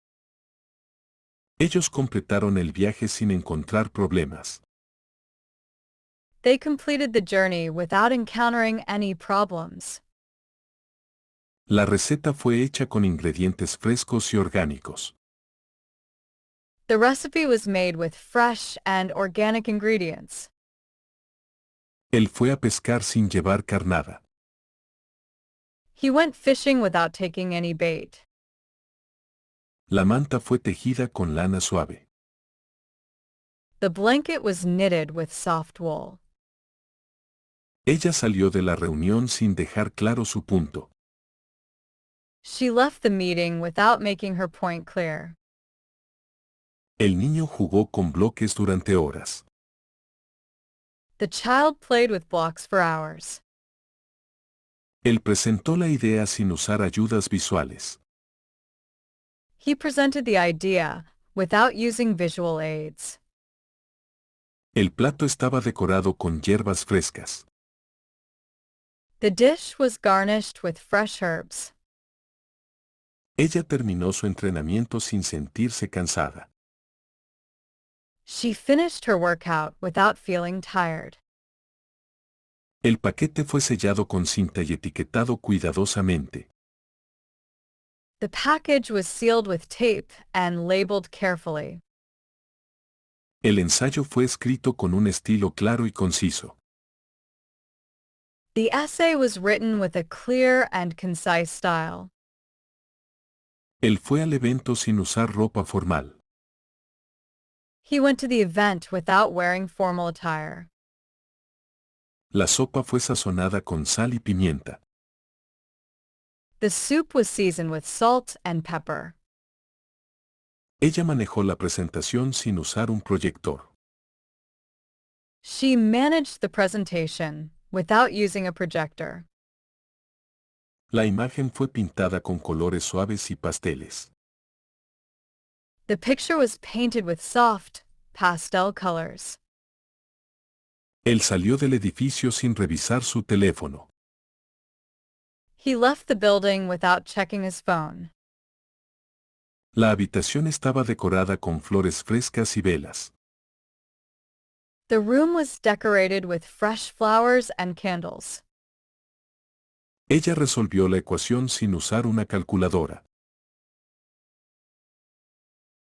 Ellos completaron el viaje sin encontrar problemas. They completed the journey without encountering any problems. La receta fue hecha con ingredientes frescos y orgánicos. The recipe was made with fresh and organic ingredients. Él fue a pescar sin llevar carnada. He went fishing without taking any bait. La manta fue tejida con lana suave. The blanket was knitted with soft wool. Ella salió de la reunión sin dejar claro su punto. She left the meeting without making her point clear. El niño jugó con bloques durante horas. The child played with blocks for hours. Él presentó la idea sin usar ayudas visuales. He presented the idea without using visual aids. El plato estaba decorado con hierbas frescas. The dish was garnished with fresh herbs. Ella terminó su entrenamiento sin sentirse cansada. She finished her workout without feeling tired. El paquete fue sellado con cinta y etiquetado cuidadosamente. The package was sealed with tape and labeled carefully. El ensayo fue escrito con un estilo claro y conciso. The essay was written with a clear and concise style. Él fue al evento sin usar ropa formal. He went to the event without wearing formal attire. La sopa fue sazonada con sal y pimienta. The soup was seasoned with salt and pepper. Ella manejó la presentación sin usar un proyector. She managed the presentation without using a projector. La imagen fue pintada con colores suaves y pasteles. The picture was painted with soft, pastel colors. Él salió del edificio sin revisar su teléfono. He left the building without checking his phone. La habitación estaba decorada con flores frescas y velas. The room was decorated with fresh flowers and candles. Ella resolvió la ecuación sin usar una calculadora.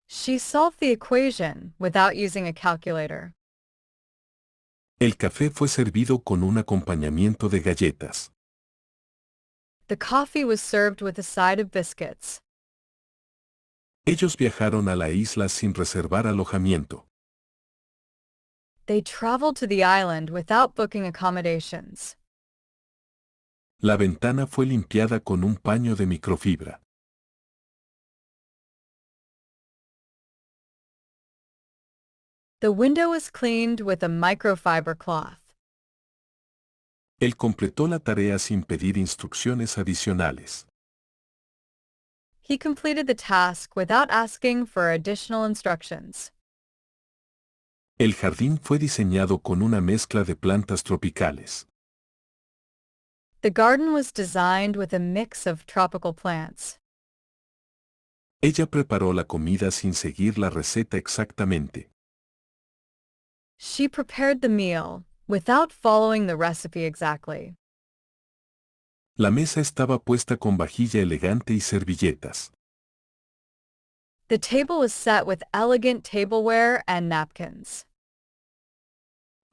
She solved the equation without using a calculator. El café fue servido con un acompañamiento de galletas. The coffee was served with a side of biscuits. Ellos viajaron a la isla sin reservar alojamiento. They traveled to the island without booking accommodations. La ventana fue limpiada con un paño de microfibra. The window was cleaned with a microfiber cloth. Él completó la tarea sin pedir instrucciones adicionales. He completed the task without asking for additional instructions. El jardín fue diseñado con una mezcla de plantas tropicales. The garden was designed with a mix of tropical plants. Ella preparó la comida sin seguir la receta exactamente. She prepared the meal without following the recipe exactly. La mesa estaba puesta con vajilla elegante y servilletas. The table was set with elegant tableware and napkins.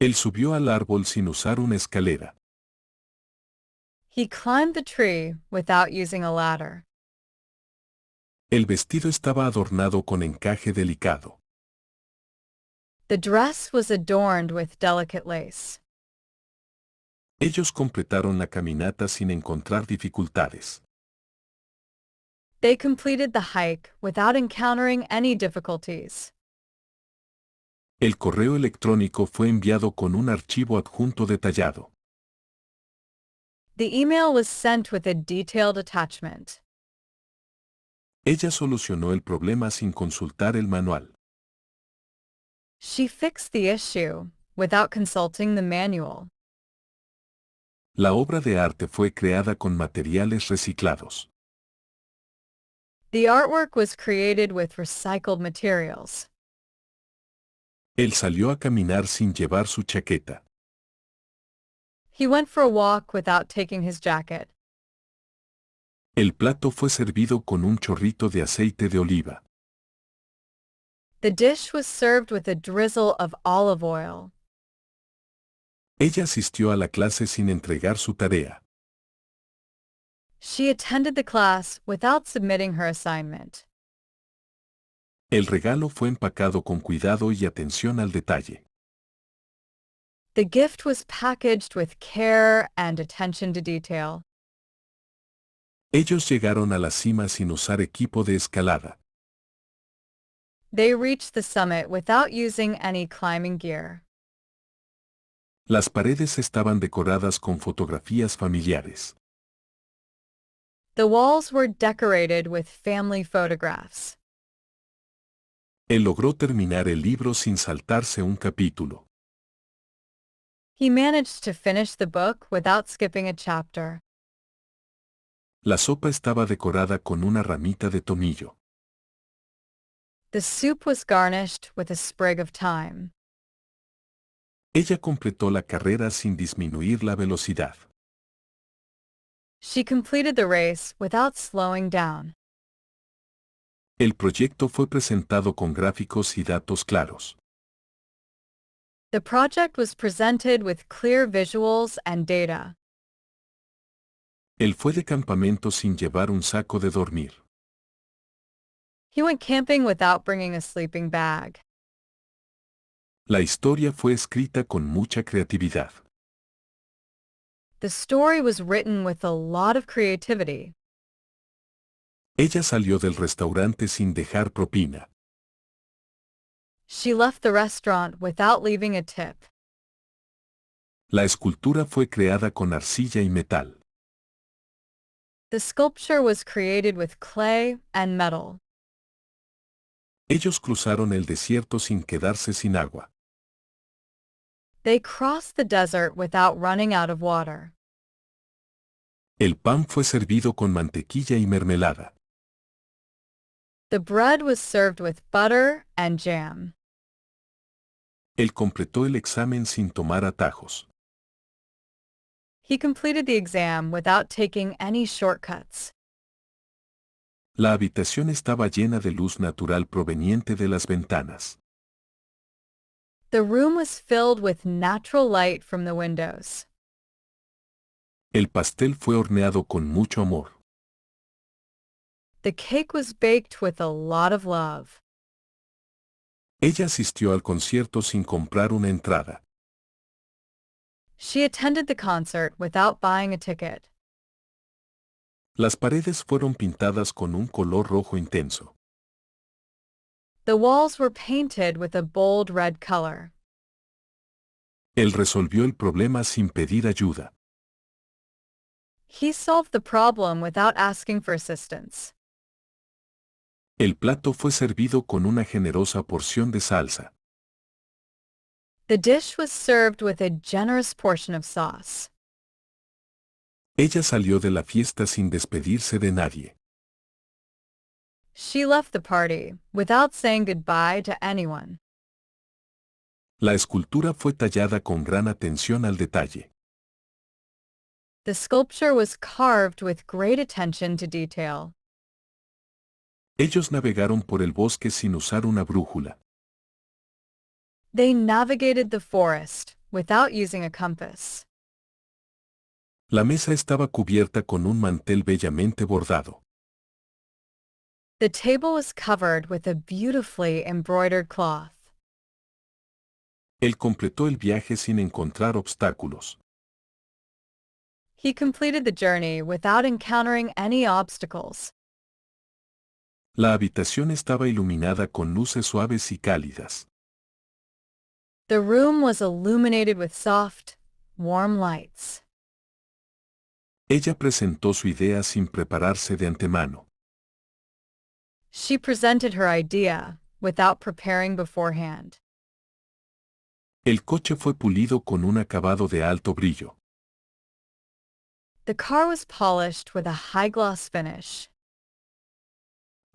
Él subió al árbol sin usar una escalera. He climbed the tree without using a ladder. El vestido estaba adornado con encaje delicado. The dress was adorned with delicate lace. Ellos completaron la caminata sin encontrar dificultades. They completed the hike without encountering any difficulties. El correo electrónico fue enviado con un archivo adjunto detallado. The email was sent with a detailed attachment. Ella solucionó el problema sin consultar el manual. She fixed the issue without consulting the manual. La obra de arte fue creada con materiales reciclados. The artwork was created with recycled materials. Él salió a caminar sin llevar su chaqueta. He went for a walk without taking his jacket. El plato fue servido con un chorrito de aceite de oliva. The dish was served with a drizzle of olive oil. Ella asistió a la clase sin entregar su tarea. She attended the class without submitting her assignment. El regalo fue empacado con cuidado y atención al detalle. The gift was packaged with care and attention to detail. Ellos llegaron a la cima sin usar equipo de escalada. They reached the summit without using any climbing gear. Las paredes estaban decoradas con fotografías familiares. The walls were decorated with family photographs. Él logró terminar el libro sin saltarse un capítulo. He managed to finish the book without skipping a chapter. La sopa estaba decorada con una ramita de tomillo. The soup was garnished with a sprig of thyme. Ella completó la carrera sin disminuir la velocidad. She completed the race without slowing down. El proyecto fue presentado con gráficos y datos claros. The project was presented with clear visuals and data. Él fue de campamento sin llevar un saco de dormir. He went camping without bringing a sleeping bag. La historia fue escrita con mucha creatividad. The story was written with a lot of creativity. Ella salió del restaurante sin dejar propina. She left the restaurant without leaving a tip. La escultura fue creada con arcilla y metal. The sculpture was created with clay and metal. Ellos cruzaron el desierto sin quedarse sin agua. They crossed the desert without running out of water. El pan fue servido con mantequilla y mermelada. The bread was served with butter and jam. Él completó el examen sin tomar atajos. He completed the exam without taking any shortcuts. La habitación estaba llena de luz natural proveniente de las ventanas. The room was filled with natural light from the windows. El pastel fue horneado con mucho amor. The cake was baked with a lot of love. Ella asistió al concierto sin comprar una entrada. She attended the concert without buying a ticket. Las paredes fueron pintadas con un color rojo intenso. The walls were painted with a bold red color. Él resolvió el problema sin pedir ayuda. He solved the problem without asking for assistance. El plato fue servido con una generosa porción de salsa. The dish was served with a generous portion of sauce. Ella salió de la fiesta sin despedirse de nadie. She left the party without saying goodbye to anyone. La escultura fue tallada con gran atención al detalle. The sculpture was carved with great attention to detail. Ellos navegaron por el bosque sin usar una brújula. They navigated the forest without using a compass. La mesa estaba cubierta con un mantel bellamente bordado. The table was covered with a beautifully embroidered cloth. Él completó el viaje sin encontrar obstáculos. He completed the journey without encountering any obstacles. La habitación estaba iluminada con luces suaves y cálidas. The room was illuminated with soft, warm lights. Ella presentó su idea sin prepararse de antemano. She presented her idea without preparing beforehand. El coche fue pulido con un acabado de alto brillo. The car was polished with a high-gloss finish.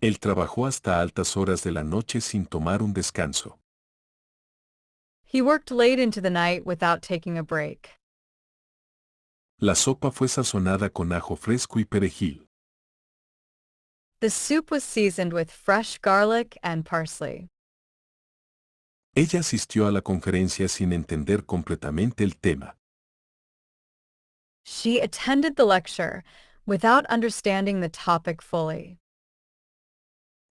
Él trabajó hasta altas horas de la noche sin tomar un descanso. He worked late into the night without taking a break. La sopa fue sazonada con ajo fresco y perejil. The soup was seasoned with fresh garlic and parsley. Ella asistió a la conferencia sin entender completamente el tema. She attended the lecture without understanding the topic fully.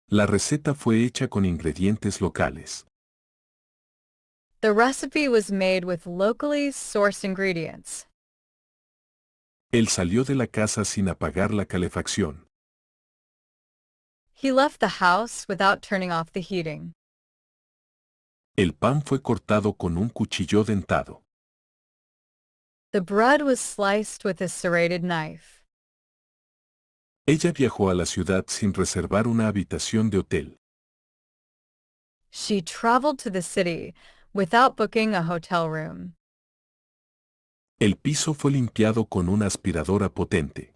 La receta fue hecha con ingredientes locales. The recipe was made with locally sourced ingredients. Él salió de la casa sin apagar la calefacción. He left the house without turning off the heating. El pan fue cortado con un cuchillo dentado. The bread was sliced with a serrated knife. Ella viajó a la ciudad sin reservar una habitación de hotel. She traveled to the city without booking a hotel room. El piso fue limpiado con una aspiradora potente.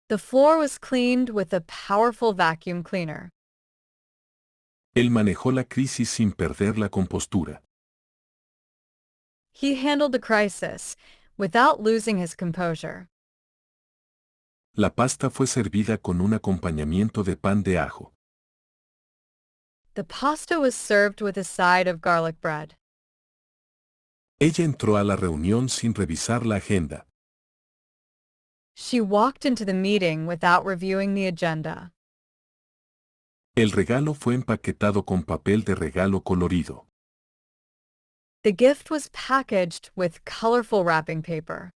The floor was cleaned with a powerful vacuum cleaner. Él manejó la crisis sin perder la compostura. He handled the crisis without losing his composure. La pasta fue servida con un acompañamiento de pan de ajo. The pasta was served with a side of garlic bread. Ella entró a la reunión sin revisar la agenda. She walked into the meeting without reviewing the agenda. El regalo fue empaquetado con papel de regalo colorido. The gift was packaged with colorful wrapping paper.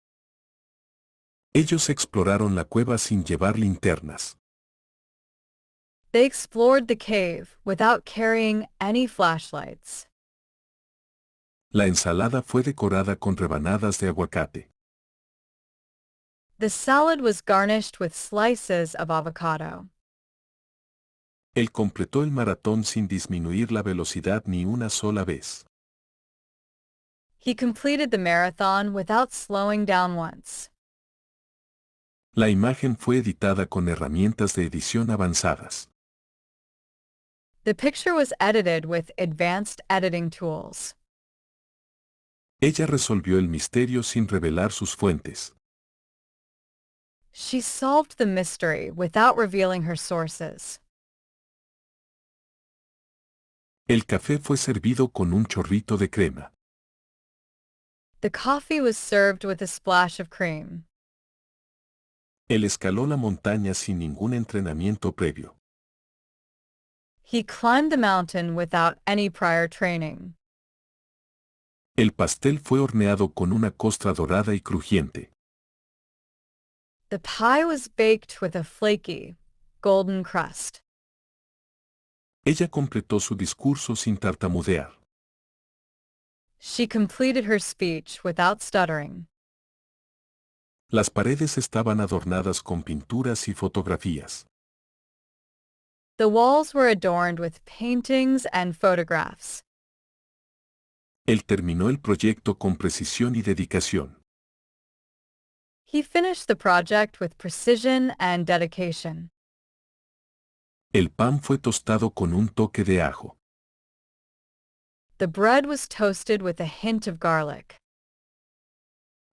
Ellos exploraron la cueva sin llevar linternas. They explored the cave without carrying any flashlights. La ensalada fue decorada con rebanadas de aguacate. The salad was garnished with slices of avocado. Él completó el maratón sin disminuir la velocidad ni una sola vez. He completed the marathon without slowing down once. La imagen fue editada con herramientas de edición avanzadas. The picture was edited with advanced editing tools. Ella resolvió el misterio sin revelar sus fuentes. She solved the mystery without revealing her sources. El café fue servido con un chorrito de crema. The coffee was served with a splash of cream. Él escaló la montaña sin ningún entrenamiento previo. He climbed the mountain without any prior training. El pastel fue horneado con una costra dorada y crujiente. The pie was baked with a flaky, golden crust. Ella completó su discurso sin tartamudear. She completed her speech without stuttering. Las paredes estaban adornadas con pinturas y fotografías. The walls were adorned with paintings and photographs. Él terminó el proyecto con precisión y dedicación. He finished the project with precision and dedication. El pan fue tostado con un toque de ajo. The bread was toasted with a hint of garlic.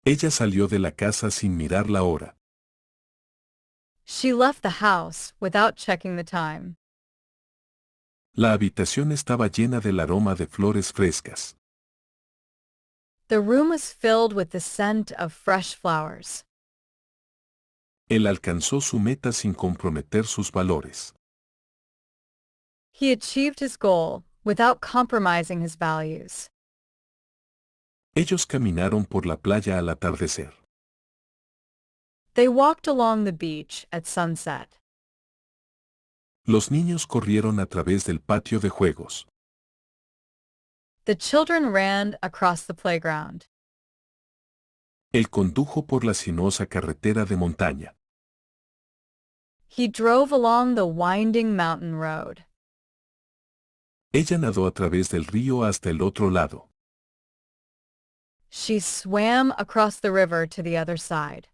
Ella salió de la casa sin mirar la hora. She left the house without checking the time. La habitación estaba llena del aroma de flores frescas. The room was filled with the scent of fresh flowers. Él alcanzó su meta sin comprometer sus valores. He achieved his goal without compromising his values. Ellos caminaron por la playa al atardecer. They walked along the beach at sunset. Los niños corrieron a través del patio de juegos. The children ran across the playground. Él condujo por la sinuosa carretera de montaña. He drove along the winding mountain road. Ella nadó a través del río hasta el otro lado. She swam across the river to the other side.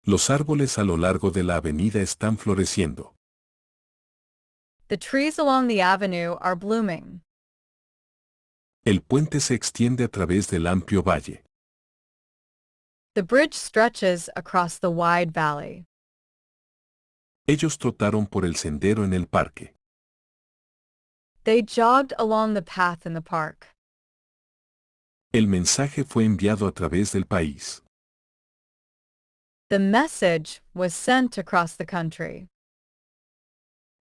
Los árboles a lo largo de la avenida están floreciendo. The trees along the avenue are blooming. El puente se extiende a través del amplio valle. The bridge stretches across the wide valley. Ellos trotaron por el sendero en el parque. They jogged along the path in the park. El mensaje fue enviado a través del país. The message was sent across the country.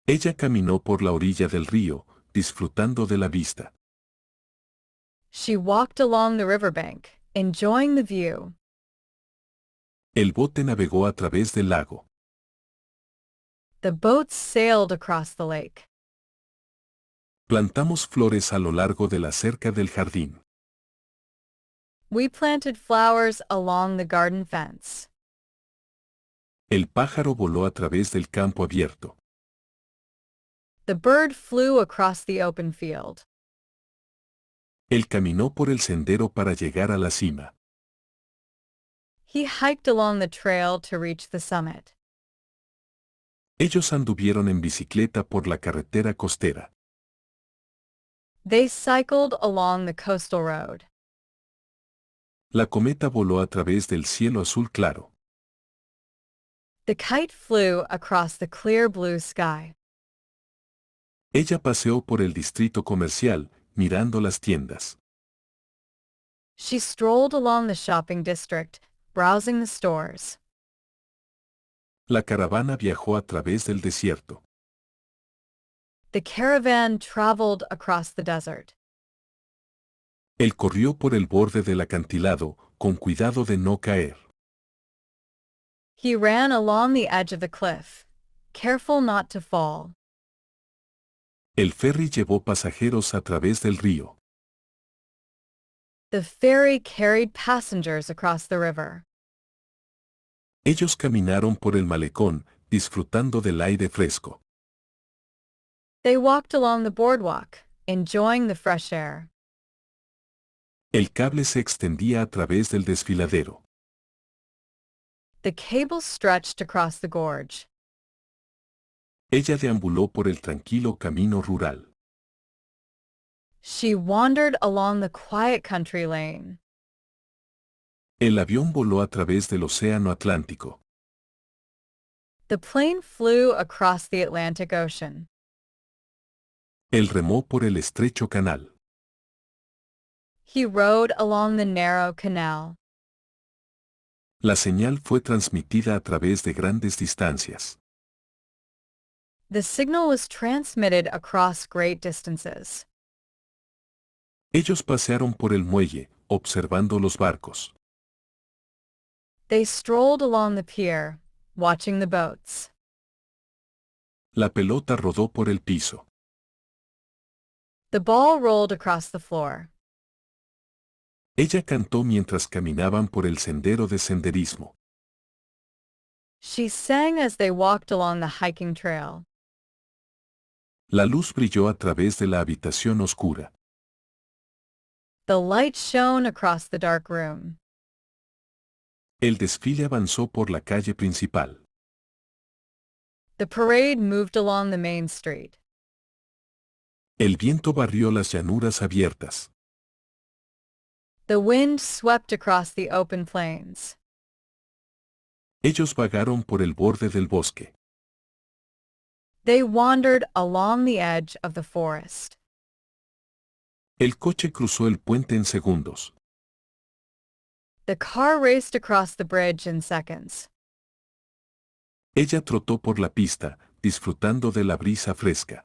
Ella caminó por la orilla del río, disfrutando de la vista. She walked along the riverbank, enjoying the view. El bote navegó a través del lago. The boats sailed across the lake. Plantamos flores a lo largo de la cerca del jardín. We planted flowers along the garden fence. El pájaro voló a través del campo abierto. The bird flew across the open field. Él caminó por el sendero para llegar a la cima. He hiked along the trail to reach the summit. Ellos anduvieron en bicicleta por la carretera costera. They cycled along the coastal road. La cometa voló a través del cielo azul claro. The kite flew across the clear blue sky. Ella paseó por el distrito comercial, mirando las tiendas. She strolled along the shopping district, browsing the stores. La caravana viajó a través del desierto. The caravan traveled across the desert. Él corrió por el borde del acantilado, con cuidado de no caer. He ran along the edge of the cliff, careful not to fall. El ferry llevó pasajeros a través del río. The ferry carried passengers across the river. Ellos caminaron por el malecón, disfrutando del aire fresco. They walked along the boardwalk, enjoying the fresh air. El cable se extendía a través del desfiladero. The cable stretched across the gorge. Ella deambuló por el tranquilo camino rural. She wandered along the quiet country lane. El avión voló a través del océano Atlántico. The plane flew across the Atlantic Ocean. Él remó por el estrecho canal. He rode along the narrow canal. La señal fue transmitida a través de grandes distancias. The signal was transmitted across great distances. Ellos pasearon por el muelle, observando los barcos. They strolled along the pier, watching the boats. La pelota rodó por el piso. The ball rolled across the floor. Ella cantó mientras caminaban por el sendero de senderismo. She sang as they walked along the hiking trail. La luz brilló a través de la habitación oscura. The light shone across the dark room. El desfile avanzó por la calle principal. The parade moved along the main street. El viento barrió las llanuras abiertas. The wind swept across the open plains. Ellos vagaron por el borde del bosque. They wandered along the edge of the forest. El coche cruzó el puente en segundos. The car raced across the bridge in seconds. Ella trotó por la pista, disfrutando de la brisa fresca.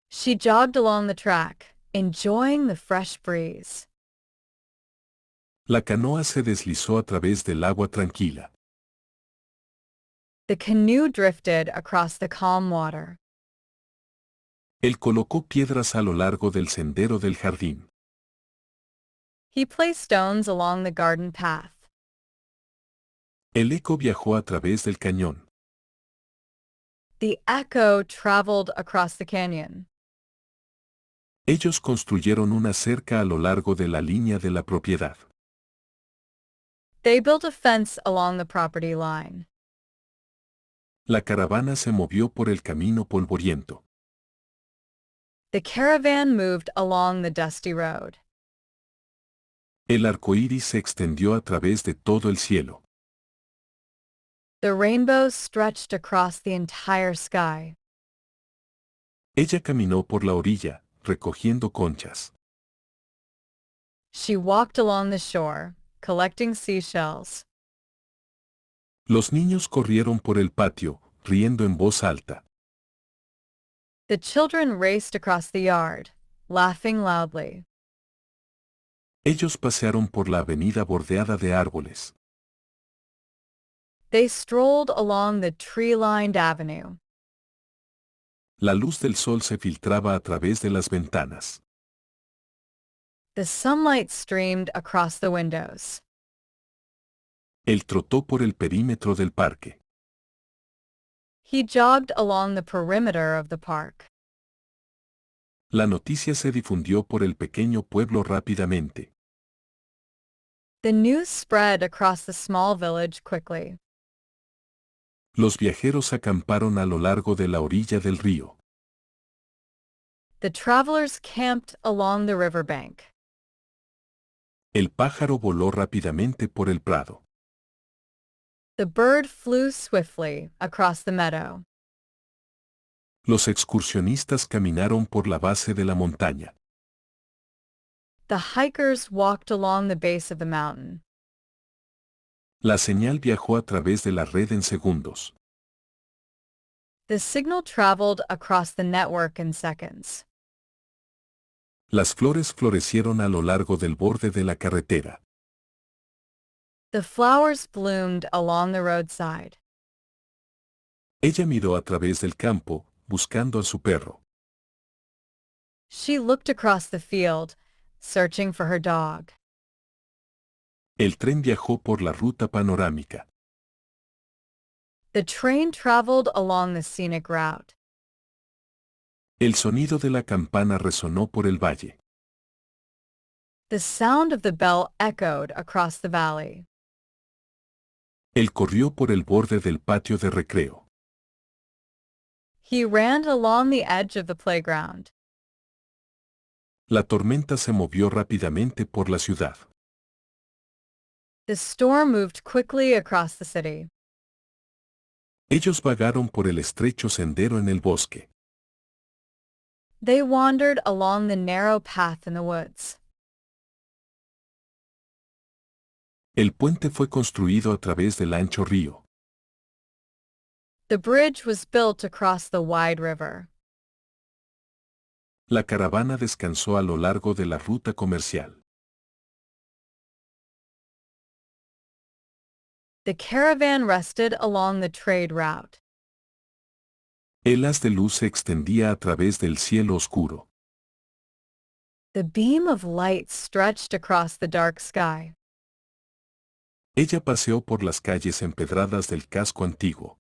She jogged along the track, enjoying the fresh breeze. La canoa se deslizó a través del agua tranquila. The canoe drifted across the calm water. Él colocó piedras a lo largo del sendero del jardín. He placed stones along the garden path. El eco viajó a través del cañón. The echo traveled across the canyon. Ellos construyeron una cerca a lo largo de la línea de la propiedad. They built a fence along the property line. La caravana se movió por el camino polvoriento. The caravan moved along the dusty road. El arco iris se extendió a través de todo el cielo. The rainbow stretched across the entire sky. Ella caminó por la orilla, recogiendo conchas. She walked along the shore, collecting seashells. Los niños corrieron por el patio, riendo en voz alta. The children raced across the yard, laughing loudly. Ellos pasearon por la avenida bordeada de árboles. They strolled along the tree-lined avenue. La luz del sol se filtraba a través de las ventanas. The sunlight streamed across the windows. Él trotó por el perímetro del parque. He jogged along the perimeter of the park. La noticia se difundió por el pequeño pueblo rápidamente. The news spread across the small village quickly. Los viajeros acamparon a lo largo de la orilla del río. The travelers camped along the riverbank. El pájaro voló rápidamente por el prado. The bird flew swiftly across the meadow. Los excursionistas caminaron por la base de la montaña. The hikers walked along the base of the mountain. La señal viajó a través de la red en segundos. The signal traveled across the network in seconds. Las flores florecieron a lo largo del borde de la carretera. The flowers bloomed along the roadside. Ella miró a través del campo, buscando a su perro. She looked across the field, searching for her dog. El tren viajó por la ruta panorámica. The train traveled along the scenic route. El sonido de la campana resonó por el valle. The sound of the bell echoed across the valley. Él corrió por el borde del patio de recreo. He ran along the edge of the playground. La tormenta se movió rápidamente por la ciudad. The storm moved quickly across the city. Ellos vagaron por el estrecho sendero en el bosque. They wandered along the narrow path in the woods. El puente fue construido a través del ancho río. The bridge was built across the wide river. La caravana descansó a lo largo de la ruta comercial. The caravan rested along the trade route. El haz de luz se extendía a través del cielo oscuro. The beam of light stretched across the dark sky. Ella paseó por las calles empedradas del casco antiguo.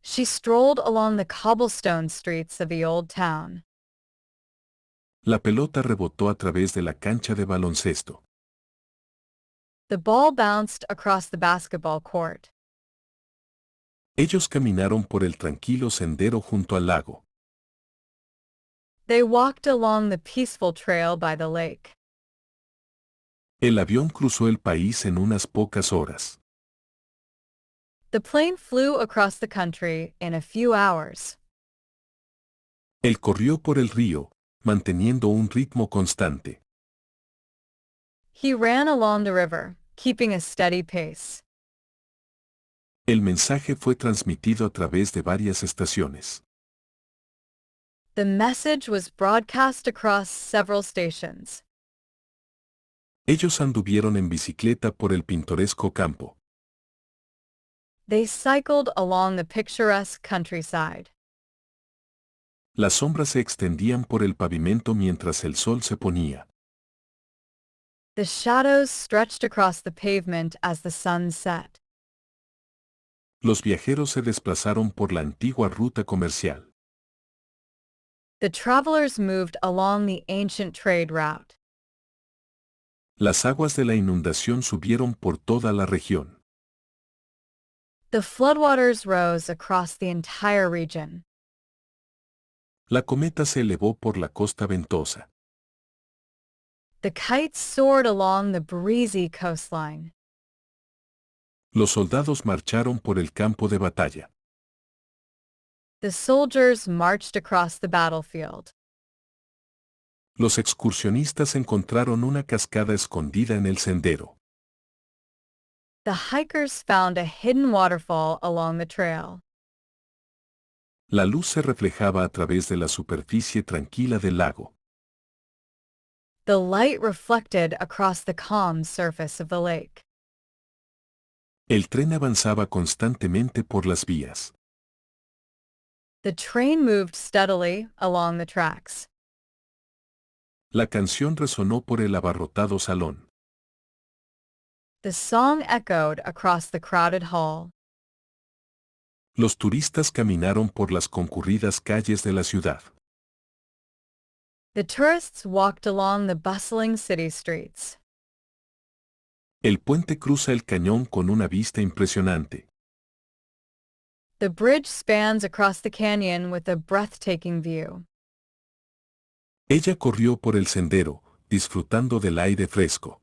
She strolled along the cobblestone streets of the old town. La pelota rebotó a través de la cancha de baloncesto. The ball bounced across the basketball court. Ellos caminaron por el tranquilo sendero junto al lago. They walked along the peaceful trail by the lake. El avión cruzó el país en unas pocas horas. The plane flew across the country in a few hours. Él corrió por el río, manteniendo un ritmo constante. He ran along the river, keeping a steady pace. El mensaje fue transmitido a través de varias estaciones. The message was broadcast across several stations. Ellos anduvieron en bicicleta por el pintoresco campo. They cycled along the picturesque countryside. Las sombras se extendían por el pavimento mientras el sol se ponía. The shadows stretched across the pavement as the sun set. Los viajeros se desplazaron por la antigua ruta comercial. The travelers moved along the ancient trade route. Las aguas de la inundación subieron por toda la región. The floodwaters rose across the entire region. La cometa se elevó por la costa ventosa. The kites soared along the breezy coastline. Los soldados marcharon por el campo de batalla. The soldiers marched across the battlefield. Los excursionistas encontraron una cascada escondida en el sendero. The hikers found a hidden waterfall along the trail. La luz se reflejaba a través de la superficie tranquila del lago. The light reflected across the calm surface of the lake. El tren avanzaba constantemente por las vías. The train moved steadily along the tracks. La canción resonó por el abarrotado salón. The song echoed across the crowded hall. Los turistas caminaron por las concurridas calles de la ciudad. The tourists walked along the bustling city streets. El puente cruza el cañón con una vista impresionante. The bridge spans across the canyon with a breathtaking view. Ella corrió por el sendero, disfrutando del aire fresco.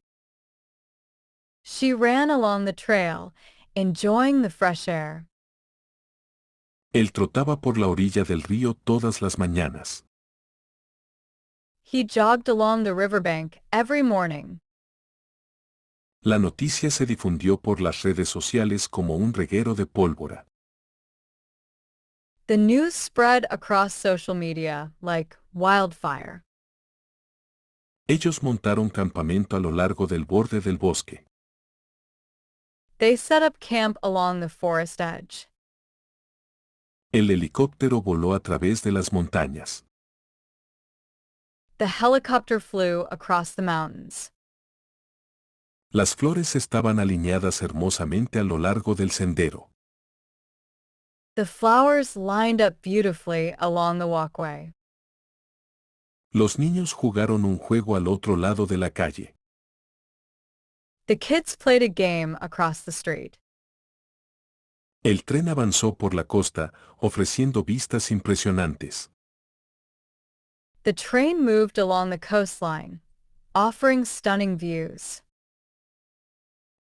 She ran along the trail, enjoying the fresh air. Él trotaba por la orilla del río todas las mañanas. He jogged along the riverbank every morning. La noticia se difundió por las redes sociales como un reguero de pólvora. The news spread across social media like wildfire. Ellos montaron campamento a lo largo del borde del bosque. They set up camp along the forest edge. El helicóptero voló a través de las montañas. The helicopter flew across the mountains. Las flores estaban alineadas hermosamente a lo largo del sendero. The flowers lined up beautifully along the walkway. Los niños jugaron un juego al otro lado de la calle. The kids played a game across the street. El tren avanzó por la costa, ofreciendo vistas impresionantes. The train moved along the coastline, offering stunning views.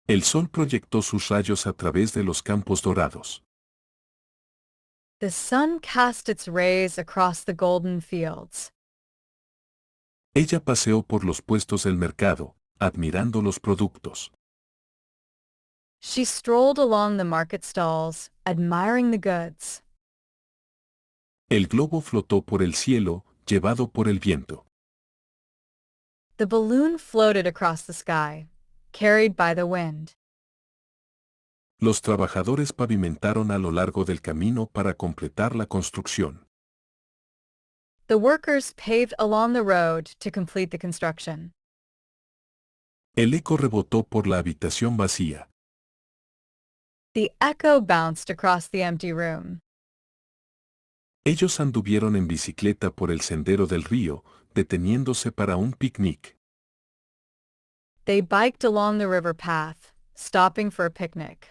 El sol proyectó sus rayos a través de los campos dorados. The sun cast its rays across the golden fields. Ella paseó por los puestos del mercado, admirando los productos. She strolled along the market stalls, admiring the goods. El globo flotó por el cielo, llevado por el viento. The balloon floated across the sky, carried by the wind. Los trabajadores pavimentaron a lo largo del camino para completar la construcción. The workers paved along the road to complete the construction. El eco rebotó por la habitación vacía. The echo bounced across the empty room. Ellos anduvieron en bicicleta por el sendero del río, deteniéndose para un picnic. They biked along the river path, stopping for a picnic.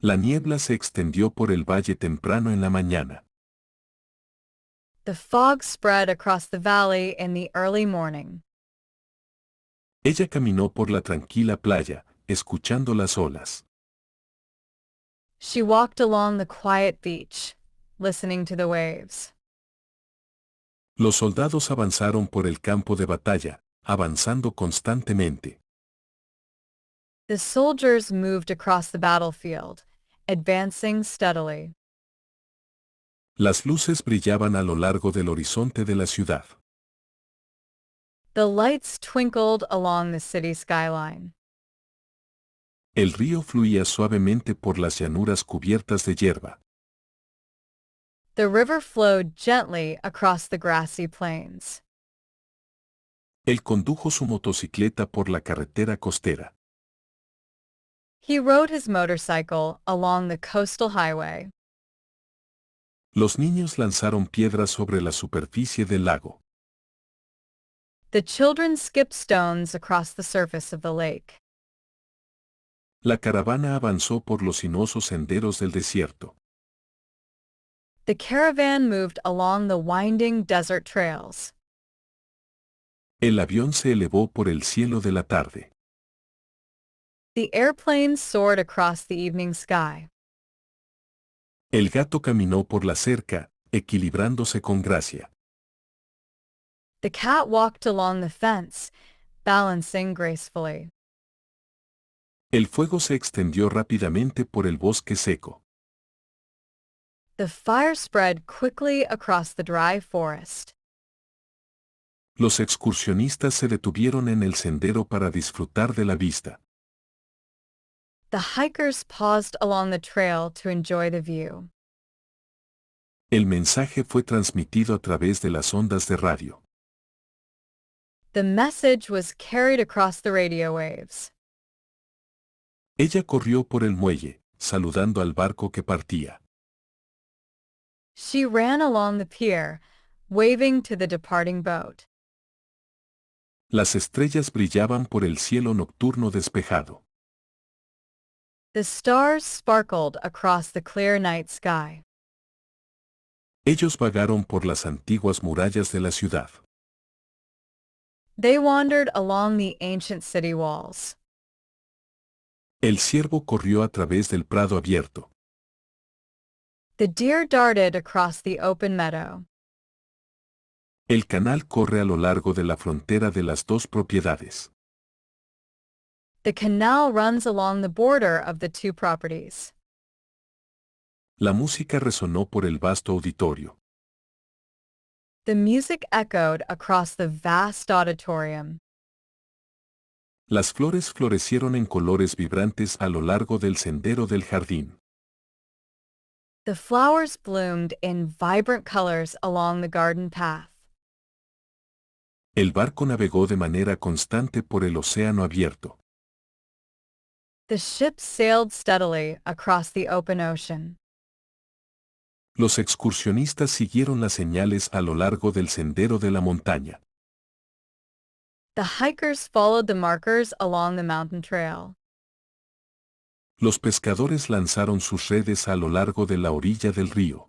La niebla se extendió por el valle temprano en la mañana. The fog spread across the valley in the early morning. Ella caminó por la tranquila playa, escuchando las olas. She walked along the quiet beach, listening to the waves. Los soldados avanzaron por el campo de batalla, avanzando constantemente. The soldiers moved across the battlefield, advancing steadily. Las luces brillaban a lo largo del horizonte de la ciudad. The lights twinkled along the city skyline. El río fluía suavemente por las llanuras cubiertas de hierba. The river flowed gently across the grassy plains. Él condujo su motocicleta por la carretera costera. He rode his motorcycle along the coastal highway. Los niños lanzaron piedras sobre la superficie del lago. The children skipped stones across the surface of the lake. La caravana avanzó por los sinuosos senderos del desierto. The caravan moved along the winding desert trails. El avión se elevó por el cielo de la tarde. The airplane soared across the evening sky. El gato caminó por la cerca, equilibrándose con gracia. The cat walked along the fence, balancing gracefully. El fuego se extendió rápidamente por el bosque seco. The fire spread quickly across the dry forest. Los excursionistas se detuvieron en el sendero para disfrutar de la vista. The hikers paused along the trail to enjoy the view. El mensaje fue transmitido a través de las ondas de radio. The message was carried across the radio waves. Ella corrió por el muelle, saludando al barco que partía. She ran along the pier, waving to the departing boat. Las estrellas brillaban por el cielo nocturno despejado. The stars sparkled across the clear night sky. Ellos vagaron por las antiguas murallas de la ciudad. They wandered along the ancient city walls. El ciervo corrió a través del prado abierto. The deer darted across the open meadow. El canal corre a lo largo de la frontera de las dos propiedades. The canal runs along the border of the two properties. La música resonó por el vasto auditorio. The music echoed across the vast auditorium. Las flores florecieron en colores vibrantes a lo largo del sendero del jardín. The flowers bloomed in vibrant colors along the garden path. El barco navegó de manera constante por el océano abierto. The ship sailed steadily across the open ocean. Los excursionistas siguieron las señales a lo largo del sendero de la montaña. The hikers followed the markers along the mountain trail. Los pescadores lanzaron sus redes a lo largo de la orilla del río.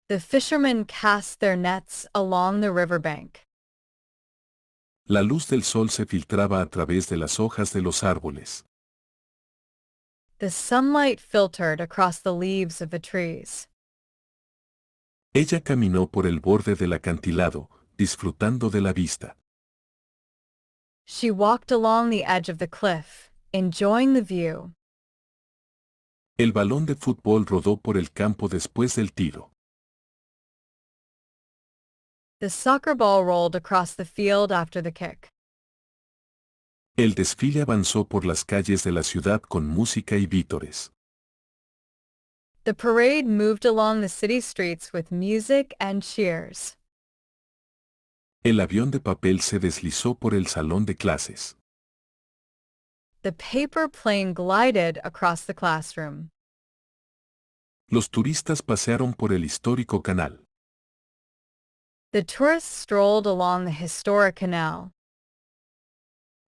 The fishermen cast their nets along the riverbank. La luz del sol se filtraba a través de las hojas de los árboles. The sunlight filtered across the leaves of the trees. Ella caminó por el borde del acantilado, disfrutando de la vista. She walked along the edge of the cliff, enjoying the view. El balón de fútbol rodó por el campo después del tiro. The soccer ball rolled across the field after the kick. El desfile avanzó por las calles de la ciudad con música y vítores. The parade moved along the city streets with music and cheers. El avión de papel se deslizó por el salón de clases. The paper plane glided across the classroom. Los turistas pasearon por el histórico canal. The tourists strolled along the historic canal.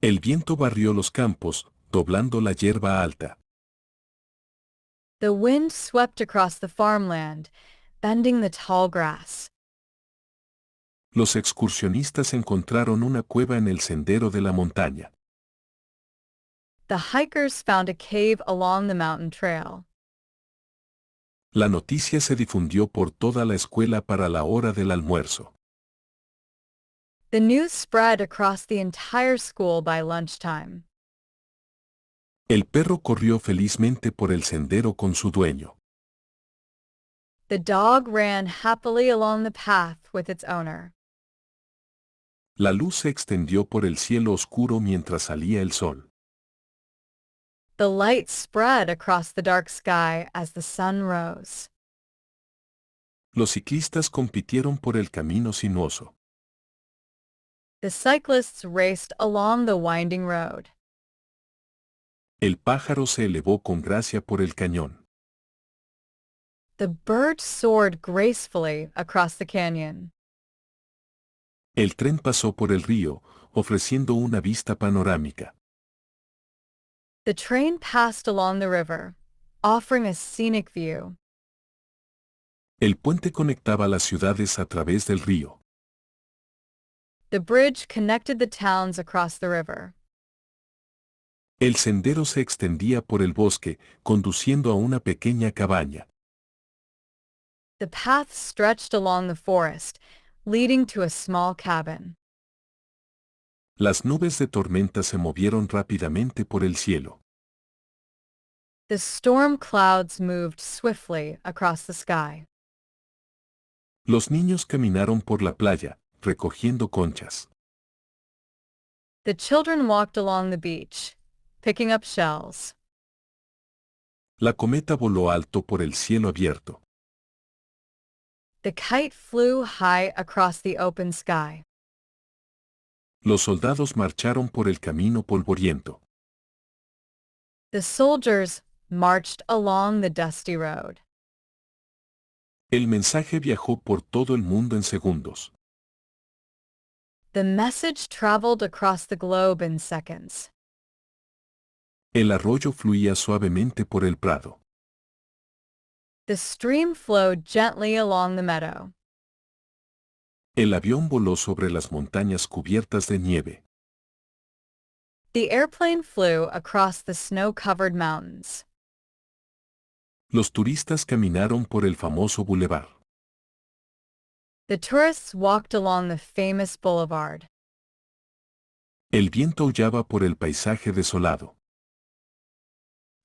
El viento barrió los campos, doblando la hierba alta. The wind swept across the farmland, bending the tall grass. Los excursionistas encontraron una cueva en el sendero de la montaña. The hikers found a cave along the mountain trail. La noticia se difundió por toda la escuela para la hora del almuerzo. The news spread across the entire school by lunchtime. El perro corrió felizmente por el sendero con su dueño. The dog ran happily along the path with its owner. La luz se extendió por el cielo oscuro mientras salía el sol. The light spread across the dark sky as the sun rose. Los ciclistas compitieron por el camino sinuoso. The cyclists raced along the winding road. El pájaro se elevó con gracia por el cañón. The bird soared gracefully across the canyon. El tren pasó por el río, ofreciendo una vista panorámica. The train passed along the river, offering a scenic view. El puente conectaba las ciudades a través del río. The bridge connected the towns across the river. El sendero se extendía por el bosque, conduciendo a una pequeña cabaña. The path stretched along the forest, leading to a small cabin. Las nubes de tormenta se movieron rápidamente por el cielo. The storm clouds moved swiftly across the sky. Los niños caminaron por la playa, recogiendo conchas. The children walked along the beach, picking up shells. La cometa voló alto por el cielo abierto. The kite flew high across the open sky. Los soldados marcharon por el camino polvoriento. The soldiers marched along the dusty road. El mensaje viajó por todo el mundo en segundos. The message traveled across the globe in seconds. El arroyo fluía suavemente por el prado. The stream flowed gently along the meadow. El avión voló sobre las montañas cubiertas de nieve. The airplane flew across the snow-covered mountains. Los turistas caminaron por el famoso bulevar. The tourists walked along the famous boulevard. El viento aullaba por el paisaje desolado.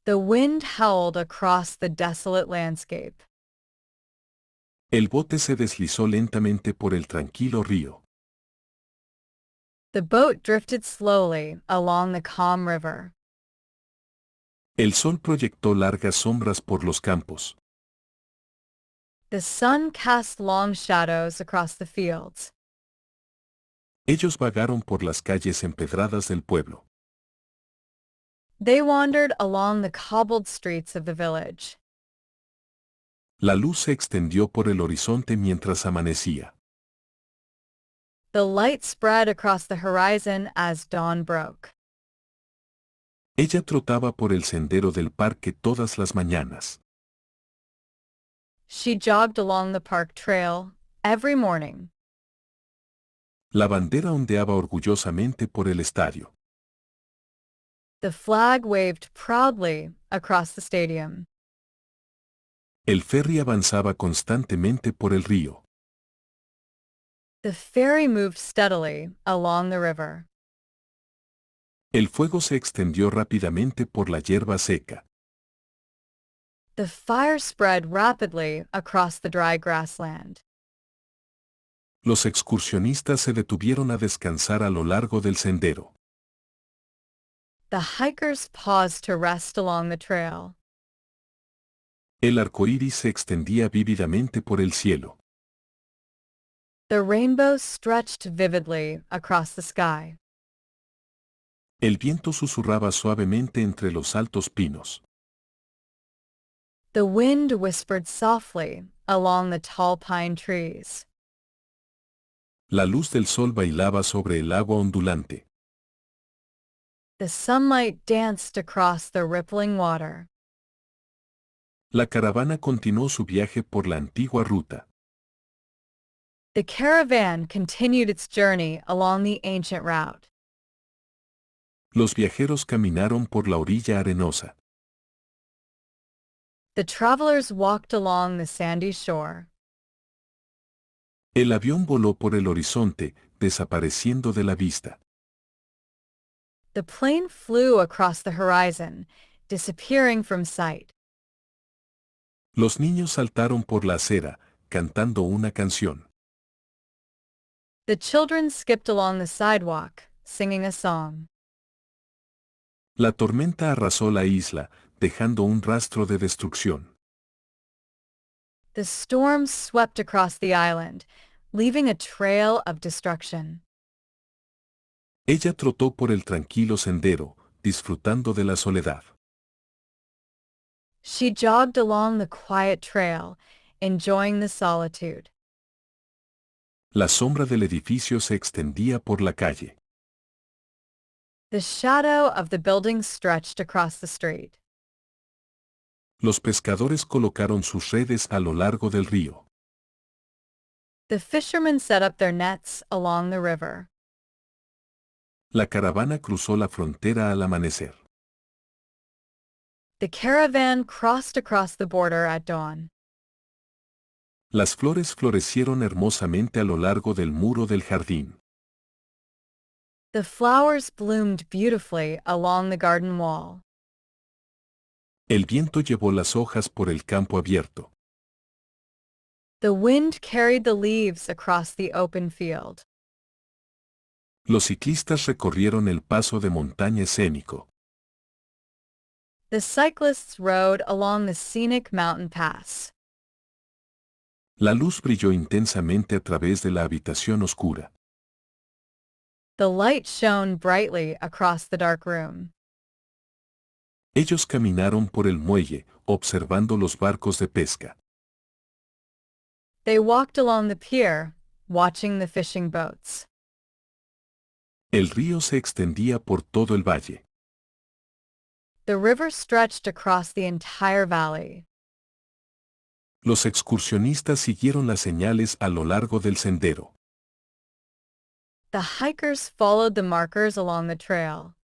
The wind howled across the desolate landscape. El bote se deslizó lentamente por el tranquilo río. The boat drifted slowly along the calm river. El sol proyectó largas sombras por los campos. The sun cast long shadows across the fields. Ellos vagaron por las calles empedradas del pueblo. They wandered along the cobbled streets of the village. La luz se extendió por el horizonte mientras amanecía. The light spread across the horizon as dawn broke. Ella trotaba por el sendero del parque todas las mañanas. She jogged along the park trail every morning. La bandera ondeaba orgullosamente por el estadio. The flag waved proudly across the stadium. El ferry avanzaba constantemente por el río. The ferry moved steadily along the river. El fuego se extendió rápidamente por la hierba seca. The fire spread rapidly across the dry grassland. Los excursionistas se detuvieron a descansar a lo largo del sendero. The hikers paused to rest along the trail. El arco iris se extendía vívidamente por el cielo. The rainbow stretched vividly across the sky. El viento susurraba suavemente entre los altos pinos. The wind whispered softly along the tall pine trees. La luz del sol bailaba sobre el agua ondulante. The sunlight danced across the rippling water. La caravana continuó su viaje por la antigua ruta. The caravan continued its journey along the ancient route. Los viajeros caminaron por la orilla arenosa. The travelers walked along the sandy shore. El avión voló por el horizonte, desapareciendo de la vista. The plane flew across the horizon, disappearing from sight. Los niños saltaron por la acera, cantando una canción. The children skipped along the sidewalk, singing a song. La tormenta arrasó la isla, dejando un rastro de destrucción. The storm swept across the island, leaving a trail of destruction. Ella trotó por el tranquilo sendero, disfrutando de la soledad. She jogged along the quiet trail, enjoying the solitude. La sombra del edificio se extendía por la calle. The shadow of the building stretched across the street. Los pescadores colocaron sus redes a lo largo del río. The fishermen set up their nets along the river. La caravana cruzó la frontera al amanecer. The caravan crossed across the border at dawn. Las flores florecieron hermosamente a lo largo del muro del jardín. The flowers bloomed beautifully along the garden wall. El viento llevó las hojas por el campo abierto. The wind carried the leaves across the open field. Los ciclistas recorrieron el paso de montaña escénico. The cyclists rode along the scenic mountain pass. La luz brilló intensamente a través de la habitación oscura. The light shone brightly across the dark room. Ellos caminaron por el muelle, observando los barcos de pesca. They walked along the pier, watching the fishing boats. El río se extendía por todo el valle. The river stretched across the entire valley. Los excursionistas siguieron las señales a lo largo del sendero. The hikers followed the markers along the trail.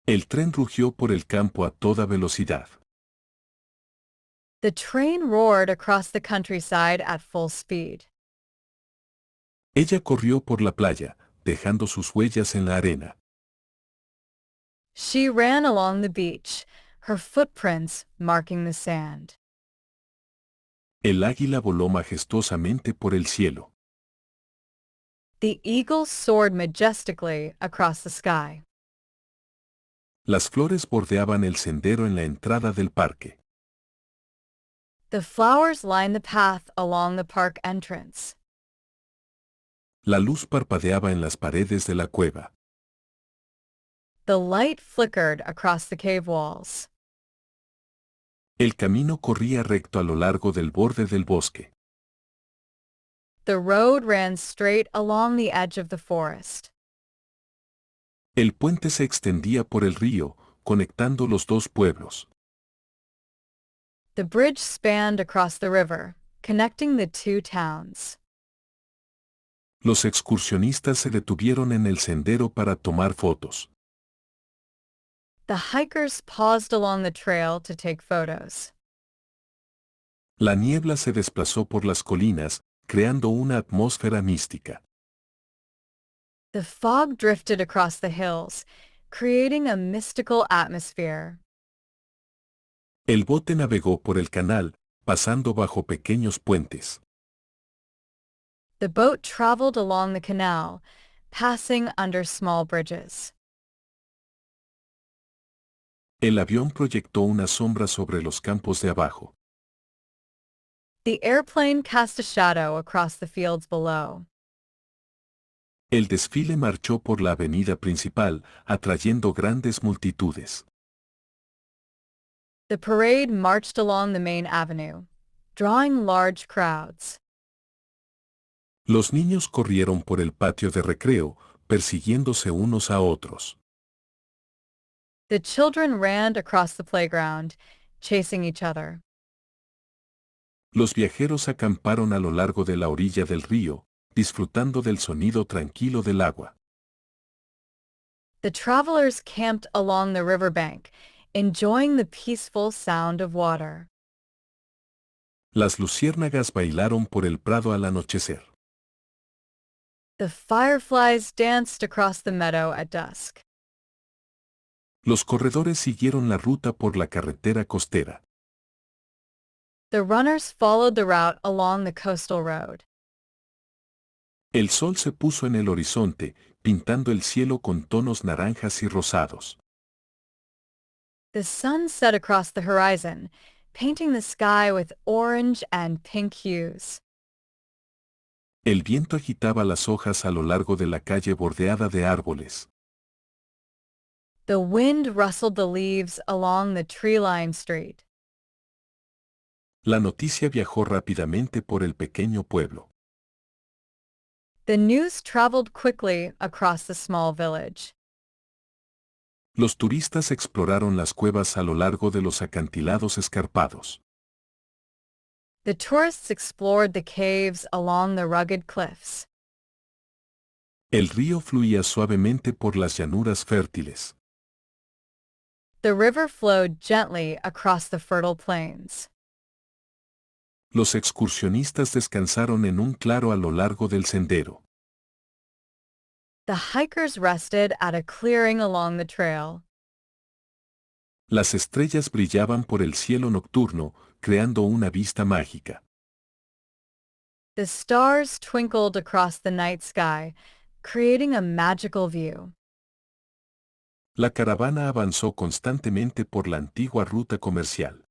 El tren rugió por el campo a toda velocidad. The train roared across the countryside at full speed. Ella corrió por la playa, dejando sus huellas en la arena. She ran along the beach, her footprints marking the sand. El águila voló majestuosamente por el cielo. The eagle soared majestically across the sky. Las flores bordeaban el sendero en la entrada del parque. The flowers lined the path along the park entrance. La luz parpadeaba en las paredes de la cueva. The light flickered across the cave walls. El camino corría recto a lo largo del borde del bosque. The road ran straight along the edge of the forest. El puente se extendía por el río, conectando los dos pueblos. The bridge spanned across the river, connecting the two towns. Los excursionistas se detuvieron en el sendero para tomar fotos. The hikers paused along the trail to take photos. La niebla se desplazó por las colinas, creando una atmósfera mística. The fog drifted across the hills, creating a mystical atmosphere. El bote navegó por el canal, pasando bajo pequeños puentes. The boat traveled along the canal, passing under small bridges. El avión proyectó una sombra sobre los campos de abajo. The airplane cast a shadow across the fields below. El desfile marchó por la avenida principal, atrayendo grandes multitudes. The parade marched along the main avenue, drawing large crowds. Los niños corrieron por el patio de recreo, persiguiéndose unos a otros. The children ran across the playground, chasing each other. Los viajeros acamparon a lo largo de la orilla del río, disfrutando del sonido tranquilo del agua. The travelers camped along the riverbank, enjoying the peaceful sound of water. Las luciérnagas bailaron por el prado al anochecer. The fireflies danced across the meadow at dusk. Los corredores siguieron la ruta por la carretera costera. The runners followed the route along the coastal road. El sol se puso en el horizonte, pintando el cielo con tonos naranjas y rosados. The sun set across the horizon, painting the sky with orange and pink hues. El viento agitaba las hojas a lo largo de la calle bordeada de árboles. The wind rustled the leaves along the tree-lined street. La noticia viajó rápidamente por el pequeño pueblo. The news traveled quickly across the small village. Los turistas exploraron las cuevas a lo largo de los acantilados escarpados. The tourists explored the caves along the rugged cliffs. El río fluía suavemente por las llanuras fértiles. The river flowed gently across the fertile plains. Los excursionistas descansaron en un claro a lo largo del sendero. The hikers rested at a clearing along the trail. Las estrellas brillaban por el cielo nocturno, creando una vista mágica. The stars twinkled across the night sky, creating a magical view. La caravana avanzó constantemente por la antigua ruta comercial.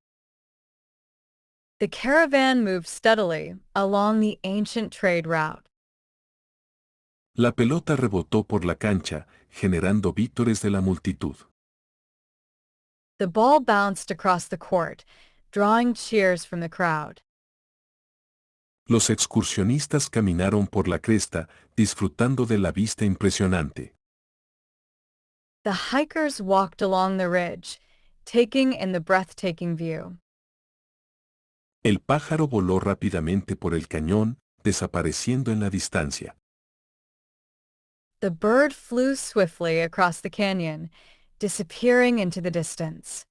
The caravan moved steadily along the ancient trade route. La pelota rebotó por la cancha, generando vítores de la multitud. The ball bounced across the court, drawing cheers from the crowd. Los excursionistas caminaron por la cresta, disfrutando de la vista impresionante. The hikers walked along the ridge, taking in the breathtaking view. El pájaro voló rápidamente por el cañón, desapareciendo en la distancia. The bird flew swiftly across the canyon, disappearing into the distance.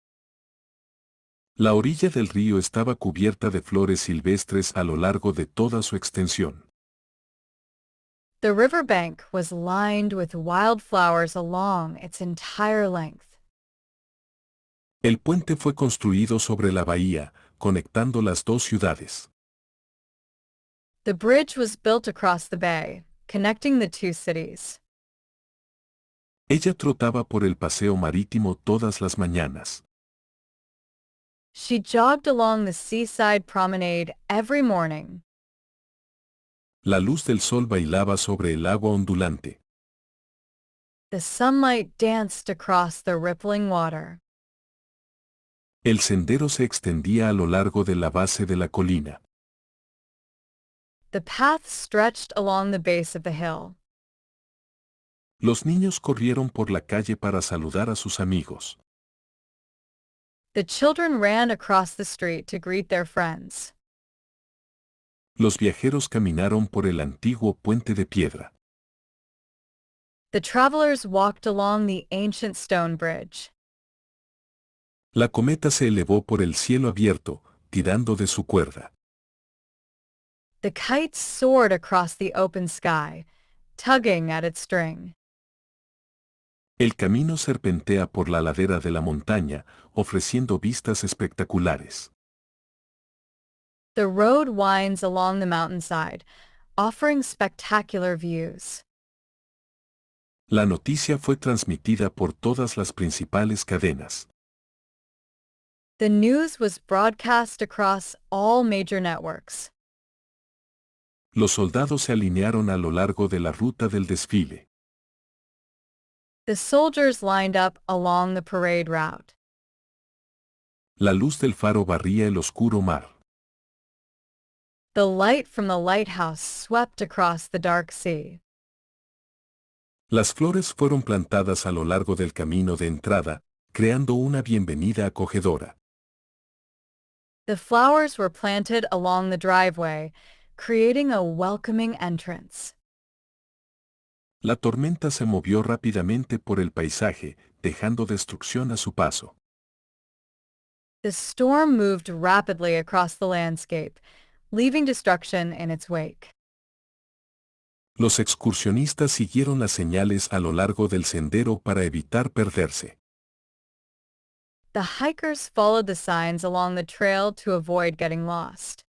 La orilla del río estaba cubierta de flores silvestres a lo largo de toda su extensión. The riverbank was lined with wildflowers along its entire length. El puente fue construido sobre la bahía, conectando las dos ciudades. The bridge was built across the bay, connecting the two cities. Ella trotaba por el paseo marítimo todas las mañanas. She jogged along the seaside promenade every morning. La luz del sol bailaba sobre el agua ondulante. The sunlight danced across the rippling water. El sendero se extendía a lo largo de la base de la colina. The path stretched along the base of the hill. Los niños corrieron por la calle para saludar a sus amigos. The children ran across the street to greet their friends. Los viajeros caminaron por el antiguo puente de piedra. The travelers walked along the ancient stone bridge. La cometa se elevó por el cielo abierto, tirando de su cuerda. The kite soared across the open sky, tugging at its string. El camino serpentea por la ladera de la montaña, ofreciendo vistas espectaculares. The road winds along the mountainside, offering spectacular views. La noticia fue transmitida por todas las principales cadenas. The news was broadcast across all major networks. Los soldados se alinearon a lo largo de la ruta del desfile. The soldiers lined up along the parade route. La luz del faro barría el oscuro mar. The light from the lighthouse swept across the dark sea. Las flores fueron plantadas a lo largo del camino de entrada, creando una bienvenida acogedora. The flowers were planted along the driveway, creating a welcoming entrance. La tormenta se movió rápidamente por el paisaje, dejando destrucción a su paso. The storm moved rapidly across the landscape, leaving destruction in its wake. Los excursionistas siguieron las señales a lo largo del sendero para evitar perderse. The hikers followed the signs along the trail to avoid getting lost.